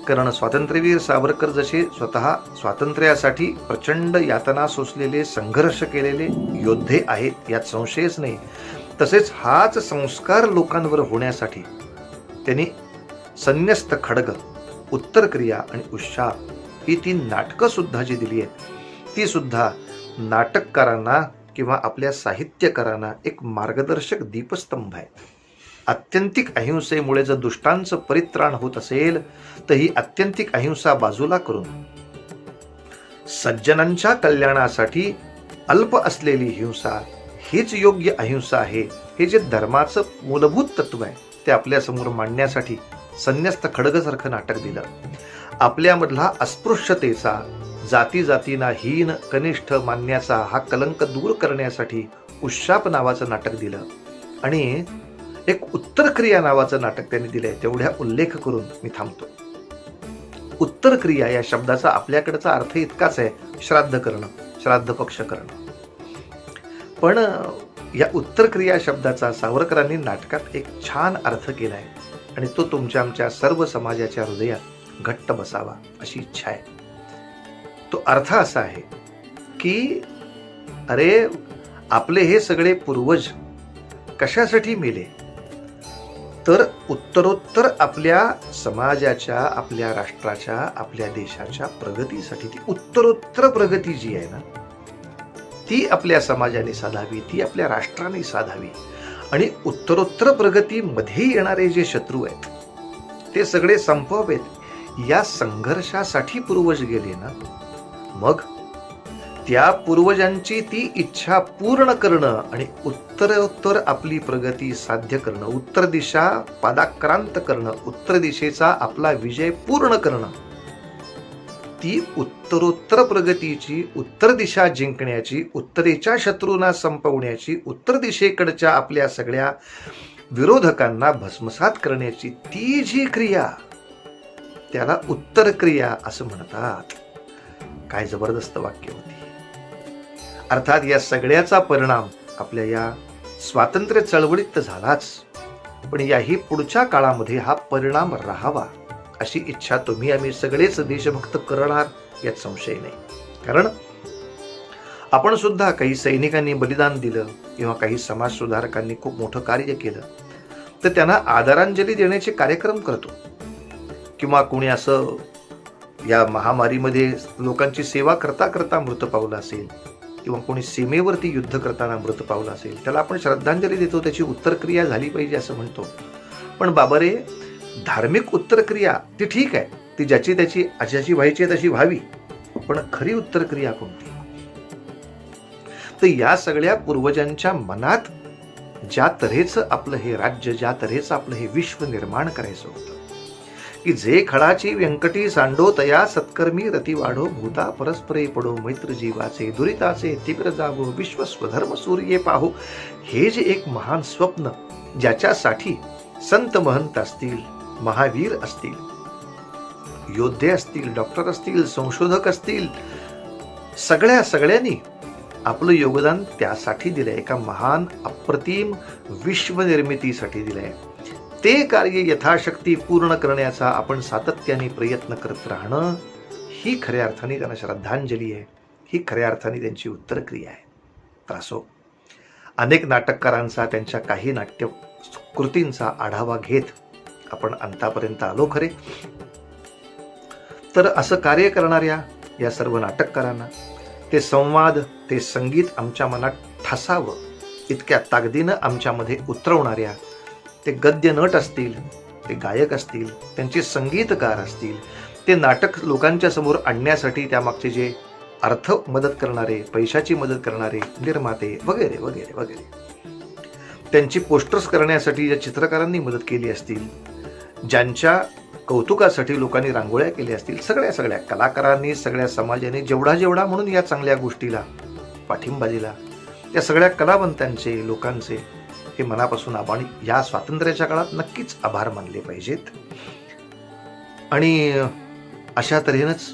कारण स्वातंत्र्यवीर सावरकर जसे स्वतः स्वातंत्र्यासाठी प्रचंड यातना सोसलेले, संघर्ष केलेले योद्धे आहेत, यात संशयच नाही. तसेच हाच संस्कार लोकांवर होण्यासाठी त्यांनी संन्यस्त खड्ग, उत्तर क्रिया आणि उशाप ही 3 नाटकं सुद्धा जी दिली आहेत ती सुद्धा नाटककारांना किंवा आपल्या साहित्यकारांना एक मार्गदर्शक दीपस्तंभ आहे. आत्यंतिक अहिंसेमुळे जर दुष्टांचं परित्राण होत असेल तर ही आत्यंतिक अहिंसा बाजूला करून सज्जनांच्या कल्याणासाठी अल्प असलेली हिंसा हीच योग्य अहिंसा आहे, हे जे धर्माचं मूलभूत तत्व आहे ते आपल्यासमोर मांडण्यासाठी संन्यस्त खड्गसारखं नाटक दिलं. आपल्यामधला अस्पृश्यतेचा, जाती जातींना हीन कनिष्ठ मानण्याचा हा कलंक दूर करण्यासाठी उशाप नावाचं नाटक दिलं. आणि एक उत्तर क्रिया नावाचं नाटक त्यांनी दिलंय. तेवढ्या उल्लेख करून मी थांबतो. उत्तर क्रिया या शब्दाचा आपल्याकडचा अर्थ इतकाच आहे, श्राद्ध करणं, श्राद्ध पक्ष करणं. पण या उत्तर क्रिया शब्दाचा सावरकरांनी नाटकात एक छान अर्थ केलाय आणि तो तुमच्या आमच्या सर्व समाजाच्या हृदयात घट्ट बसावा अशी इच्छा आहे. तो अर्थ असा आहे की अरे, आपले हे सगळे पूर्वज कशासाठी मेले, तर उत्तरोत्तर आपल्या समाजाच्या, आपल्या राष्ट्राच्या, आपल्या देशाच्या प्रगतीसाठी. ती उत्तरोत्तर प्रगती जी आहे ना ती आपल्या समाजाने साधावी, ती आपल्या राष्ट्राने साधावी. आणि उत्तरोत्तर प्रगतीमध्ये येणारे जे शत्रू आहेत ते सगळे संपवावेत या संघर्षासाठी पूर्वज गेले ना. मग त्या पूर्वजांची ती इच्छा पूर्ण करणं आणि उत्तरोत्तर आपली प्रगती साध्य करणं, उत्तर दिशा पादाक्रांत करणं, उत्तर दिशेचा आपला विजय पूर्ण करणं, ती उत्तरोत्तर प्रगतीची, उत्तर दिशा जिंकण्याची, उत्तरेच्या शत्रूंना संपवण्याची, उत्तर दिशेकडच्या आपल्या सगळ्या विरोधकांना भस्मसात करण्याची ती जी क्रिया, त्याला उत्तर क्रिया असं म्हणतात. काय जबरदस्त वाक्य होती. अर्थात या सगळ्याचा परिणाम आपल्या या स्वातंत्र्य चळवळीत झालाच, पण याही पुढच्या काळामध्ये हा परिणाम राहावा अशी इच्छा तुम्ही आम्ही सगळेच देशभक्त करणार, यात संशय नाही. कारण आपण सुद्धा काही सैनिकांनी बलिदान दिलं किंवा काही समाज सुधारकांनी खूप मोठं कार्य केलं तर त्यांना आदरांजली देण्याचे कार्यक्रम करतो. किंवा कोणी असं या महामारीमध्ये लोकांची सेवा करता करता मृत पावलं असेल किंवा कोणी सीमेवरती युद्ध करताना मृत पावलं असेल, त्याला आपण श्रद्धांजली देतो, त्याची उत्तरक्रिया झाली पाहिजे असं म्हणतो. पण बाबा रे, धार्मिक उत्तरक्रिया ती ठीक आहे, ती ज्याची त्याची अशाची व्हायची तशी व्हावी, पण खरी उत्तरक्रिया कोणती? तर या सगळ्या पूर्वजांच्या मनात ज्या तऱ्हेचं आपलं हे राज्य, ज्या तऱ्हेचं आपलं हे विश्व निर्माण करायचं होतं की जे खडाची व्यंकटी सांडो तया सत्कर्मी रती वाढो, भूता परस्परे पडो, मैत्र जीवाचे दुरिताचे तीव्र जागो, विश्व स्वधर्म सूर्ये पाहो, हे जे एक महान स्वप्न, ज्याच्यासाठी संत महंत असतील, महावीर असतील, योद्धे असतील, डॉक्टर असतील, संशोधक असतील, सगळ्यांनी आपलं योगदान त्यासाठी दिलंय, एका महान अप्रतिम विश्व निर्मितीसाठी दिलंय. ते कार्य यथाशक्ती पूर्ण करण्याचा आपण सातत्याने प्रयत्न करत राहणं ही खऱ्या अर्थाने त्यांना श्रद्धांजली आहे, ही खऱ्या अर्थाने त्यांची उत्तरक्रिया आहे. तर असो, अनेक नाटककारांचा, त्यांच्या काही नाट्य कृतींचा आढावा घेत आपण अंतापर्यंत आलो खरे. तर असं कार्य करणाऱ्या या सर्व नाटककारांना ते संवाद, ते संगीत आमच्या मनात ठसावं इतक्या ताकदीनं आमच्यामध्ये उतरवणाऱ्या ते गद्य नट असतील, ते गायक असतील, त्यांचे संगीतकार असतील, ते नाटक लोकांच्या समोर आणण्यासाठी त्यामागचे जे अर्थ मदत करणारे, पैशाची मदत करणारे निर्माते वगैरे वगैरे वगैरे, त्यांची पोस्टर्स करण्यासाठी ज्या चित्रकारांनी मदत केली असतील, ज्यांच्या कौतुकासाठी लोकांनी रांगोळ्या केल्या असतील, सगळ्या कलाकारांनी, सगळ्या समाजाने जेवढा म्हणून या चांगल्या गोष्टीला पाठिंबा दिला, त्या सगळ्या कलावंतांचे, लोकांचे हे मनापासून आपण या स्वातंत्र्याच्या काळात नक्कीच आभार मानले पाहिजेत. आणि अशा तऱ्हेनंच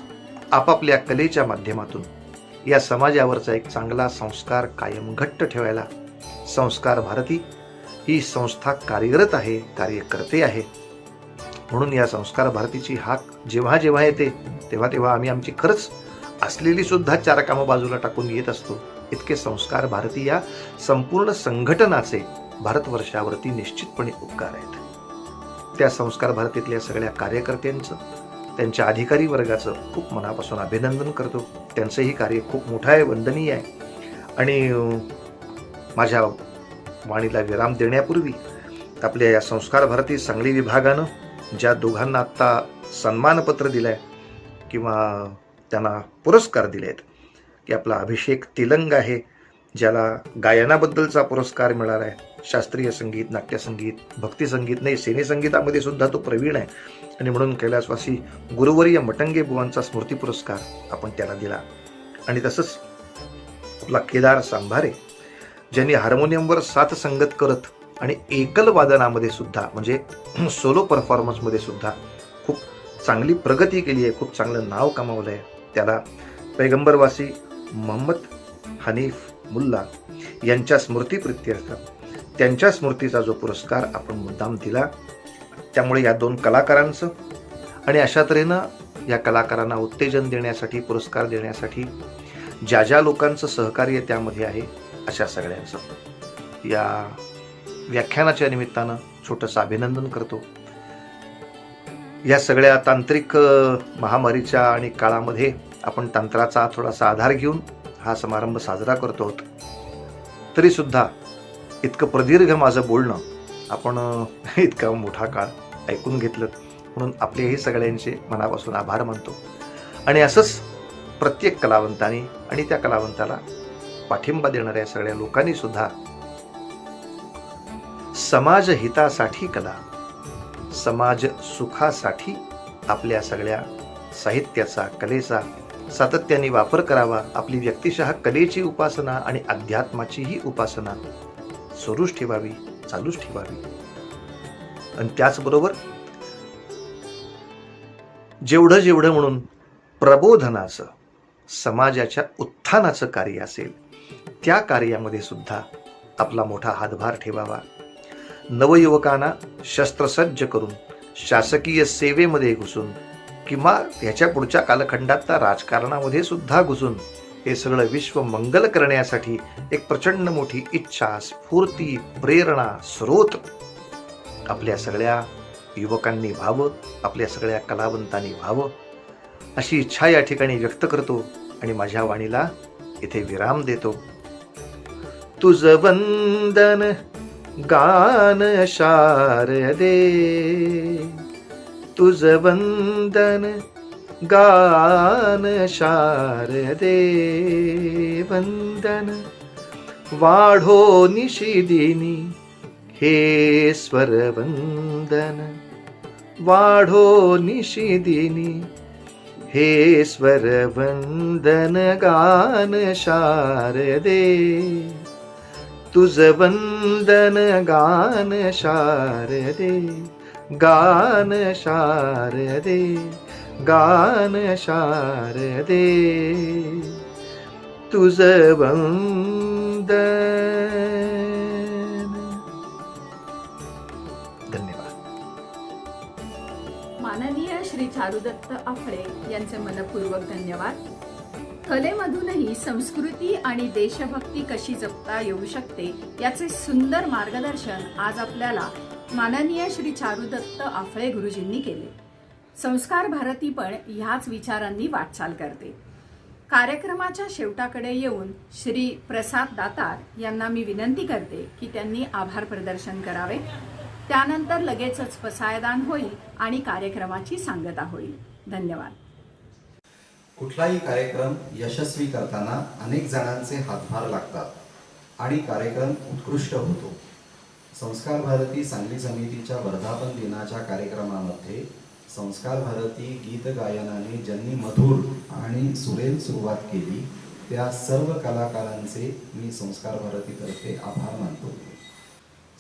आपापल्या कलेच्या माध्यमातून या समाजावरचा एक चांगला संस्कार कायम घट्ट ठेवायला संस्कार भारती ही संस्था कार्यरत आहे, कार्य करते आहे. म्हणून या संस्कार भारतीची हाक जेव्हा जेव्हा येते तेव्हा आम्ही आमची खरंच असलेली सुद्धा 4 कामं बाजूला टाकून येत असतो. इतके संस्कार भारती या संपूर्ण संघटनाचे भारतवर्षावरती निश्चितपणे उपकार आहेत. त्या संस्कार भारतीतल्या सगळ्या कार्यकर्त्यांचं, त्यांच्या अधिकारी वर्गाचं खूप मनापासून अभिनंदन करतो. त्यांचंही कार्य खूप मोठं आहे, वंदनीय आहे. आणि माझ्या वाणीला विराम देण्यापूर्वी आपल्या या संस्कार भारती सांगली विभागानं ज्या दोघांना आत्ता सन्मानपत्र दिलं आहे किंवा त्यांना पुरस्कार दिले आहेत, की आपला अभिषेक तिलंग आहे, ज्याला गायनाबद्दलचा पुरस्कार मिळाला आहे. शास्त्रीय संगीत, नाट्यसंगीत, भक्तिसंगीत नाही, सिनेसंगीतामध्ये सुद्धा तो प्रवीण आहे. आणि म्हणून कैलासवासी गुरुवर्य मटंगे बुवांचा स्मृती पुरस्कार आपण त्याला दिला. आणि तसंच आपला केदार सांभारे, ज्यांनी हार्मोनियमवर साथ संगत करत आणि एकल वादनामध्ये सुद्धा म्हणजे सोलो परफॉर्मन्समध्ये सुद्धा खूप चांगली प्रगती केली आहे, खूप चांगलं नाव कमावलं आहे. त्याला पैगंबरवासी मोहम्मद हनीफ मुल्ला यांच्या स्मृतीप्रित्यर्थ त्यांच्या स्मृतीचा जो पुरस्कार आपण मुद्दाम दिला. त्यामुळे या 2 कलाकारांचं आणि अशा तऱ्हेनं या कलाकारांना उत्तेजन देण्यासाठी, पुरस्कार देण्यासाठी ज्या लोकांचं सहकार्य त्यामध्ये आहे, अशा सगळ्यांचं या व्याख्यानाच्या निमित्तानं छोटंसं अभिनंदन करतो. या सगळ्या तांत्रिक महामारीच्या आणि काळामध्ये आपण तंत्राचा थोडासा आधार घेऊन हा समारंभ साजरा करतो आहोत. तरीसुद्धा इतकं प्रदीर्घ माझं बोलणं आपण इतका मोठा काळ ऐकून घेतलं म्हणून आपलेही सगळ्यांचे मनापासून आभार मानतो. आणि असंच प्रत्येक कलावंतानी आणि त्या कलावंताला पाठिंबा देणाऱ्या सगळ्या लोकांनी सुद्धा समाज हितासाठी कला, समाज सुखासाठी आपल्या सगळ्या साहित्याचा, कलेचा सातत्याने वापर करावा. आपली व्यक्तिशः कलेची उपासना आणि अध्यात्माचीही उपासना सुरूच ठेवावी, चालूच ठेवावी. आणि त्याचबरोबर जेवढं म्हणून प्रबोधनाचं, समाजाच्या उत्थानाचं कार्य असेल, त्या कार्यामध्ये सुद्धा आपला मोठा हातभार ठेवावा. नवयुवकांना शस्त्रसज्ज करून शासकीय सेवेमध्ये घुसून किंवा ह्याच्या पुढच्या कालखंडात राजकारणामध्ये सुद्धा घुसून हे सगळं विश्व मंगल करण्यासाठी एक प्रचंड मोठी इच्छा, स्फूर्ती, प्रेरणा, स्रोत आपल्या सगळ्या युवकांनी व्हावं, आपल्या सगळ्या कलावंतांनी व्हावं, अशी इच्छा या ठिकाणी व्यक्त करतो आणि माझ्या वाणीला इथे विराम देतो. तुझ वंदन गान शारदे, तुझ वंदन गान शारदे, वंदन वाढो निशिदिनी हे स्वर वंदन, वाढो निशिदिनी हे स्वर वंदन गान शारदे, तुझ वंदन गान शारदे, गान शारदे, गान शारदे, तुझ वंदन. धन्यवाद. माननीय श्री चारुदत्त आफळे यांचे मनपूर्वक धन्यवाद. कलेमधूनही संस्कृती आणि देशभक्ती कशी जपता येऊ शकते याचे सुंदर मार्गदर्शन आज आपल्याला माननीय श्री चारुदत्त आफळे गुरुजींनी केले. संस्कार भारती पण ह्याच विचारांनी वाटचाल करते. कार्यक्रमाच्या शेवटाकडे येऊन श्री प्रसाद दातार यांना मी विनंती करते की त्यांनी आभार प्रदर्शन करावे. त्यानंतर लगेचच पसायदान होईल आणि कार्यक्रमाची सांगता होईल. धन्यवाद. कुठलाही कार्यक्रम यशस्वी करताना अनेक जणांचे हातभार लागतात आणि कार्यक्रम उत्कृष्ट होतो. संस्कार भारती सांगली समितीच्या वर्धापन दिनाच्या कार्यक्रमामध्ये संस्कार भारती गीत गायनाने ज्यांनी मधुर आणि सुरेल सुरुवात केली त्या सर्व कलाकारांचे मी संस्कार भारतीतर्फे आभार मानतो.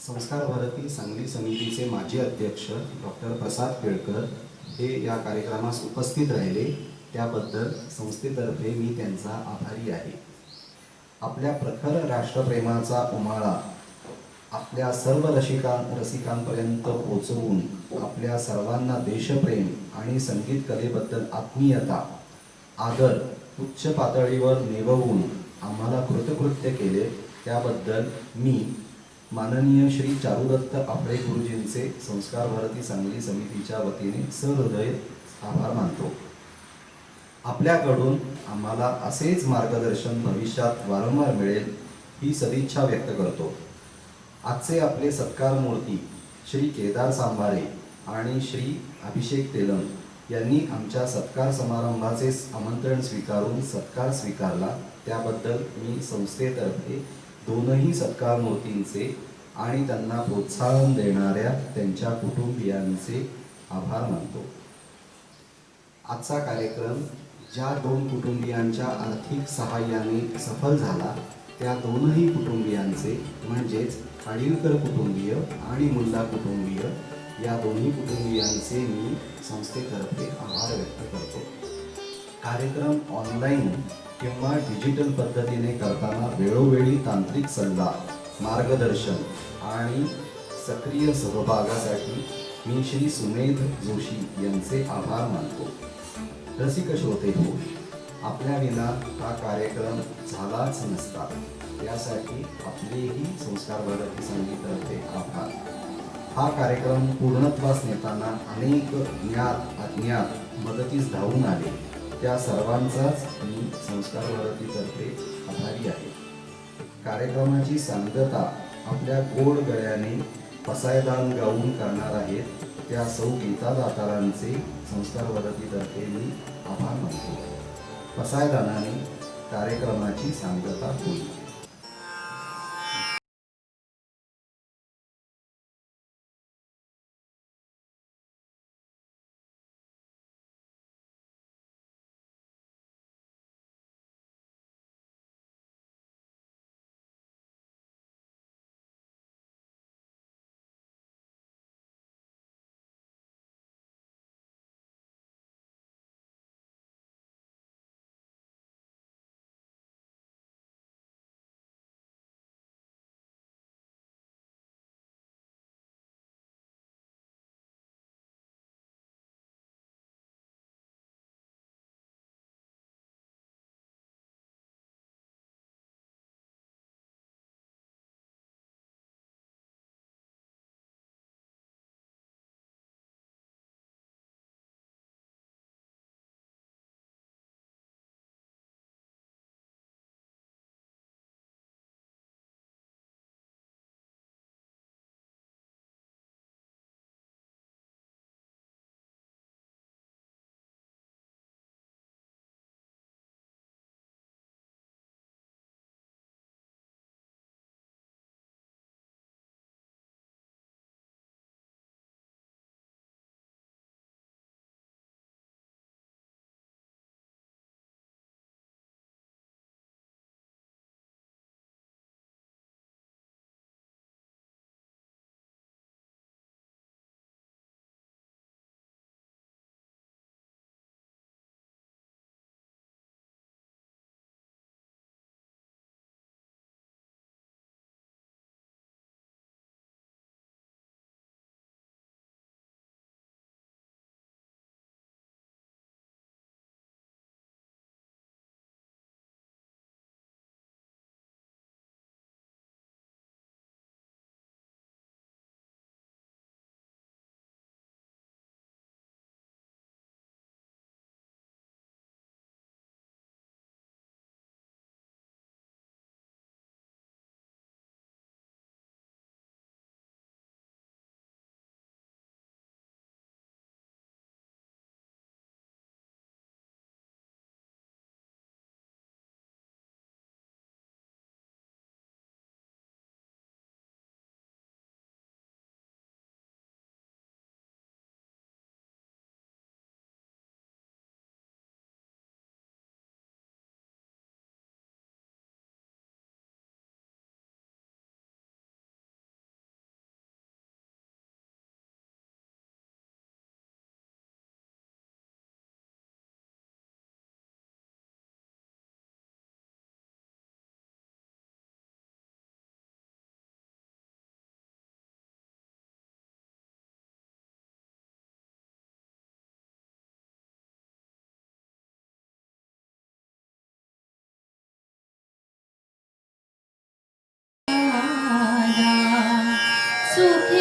संस्कार भारती सांगली समितीचे माजी अध्यक्ष डॉक्टर प्रसाद केळकर हे या कार्यक्रमास उपस्थित राहिले, त्याबद्दल संस्थेतर्फे मी त्यांचा आभारी आहे. आपल्या प्रखर राष्ट्रप्रेमाचा उमाळा आपल्या सर्व रसिकांपर्यंत पोहोचवून आपल्या सर्वांना देशप्रेम आणि संगीत कलेबद्दल आत्मीयता, आदर उच्च पातळीवर नेववून आम्हाला कृतकृत्य केले, त्याबद्दल मी माननीय श्री चारुदत्त आपळे गुरुजींचे संस्कार भारती सांगली समितीच्या वतीने सहृदय आभार मानतो. आपल्याकडून आम्हाला असेच मार्गदर्शन भविष्यात वारंवार मिळेल ही सदिच्छा व्यक्त करतो. आजचे आपले सत्कार मूर्ती श्री केदार सांभारे आणि श्री अभिषेक तेलंग यांनी आमच्या सत्कार समारंभाचे आमंत्रण स्वीकारून सत्कार स्वीकारला, त्याबद्दल मी संस्थेतर्फे दोनही सत्कार मूर्तींचे आणि त्यांना प्रोत्साहन देणाऱ्या त्यांच्या कुटुंबियांचे आभार मानतो. आजचा कार्यक्रम ज्या दोन कुटुंबियांच्या आर्थिक सहाय्याने सफल झाला त्या दोनही कुटुंबियांचे म्हणजेच खाडीलकर कुटुंबीय आणि मुल्ला कुटुंबीय या दोन्ही कुटुंबियांचे मी संस्थेतर्फे आभार व्यक्त करतो. कार्यक्रम ऑनलाईन किंवा डिजिटल पद्धतीने करताना वेळोवेळी तांत्रिक सल्ला, मार्गदर्शन आणि सक्रिय सहभागासाठी मी श्री सुमेध जोशी यांचे आभार मानतो. रसिक श्रोते हो, आपल्या विना हा कार्यक्रम झालाच नसता, यासाठी आपलेही संस्कार भारती संगीतर्फे आभार. हा कार्यक्रम पूर्णत्वास नेताना अनेक ज्ञात अज्ञात मदतीस धावून आले, त्या सर्वांचाच मी संस्कार भारतीतर्फे आभारी आहे. कार्यक्रमाची सांगता आपल्या गोड गळ्याने पसायदान गाऊन करणार आहेत त्या सौ गीता दातारांचे संस्कार भारतीतर्फे मी आभार मानतो. पसायदानाने कार्यक्रमाची सांगता होईल.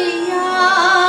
प्रिया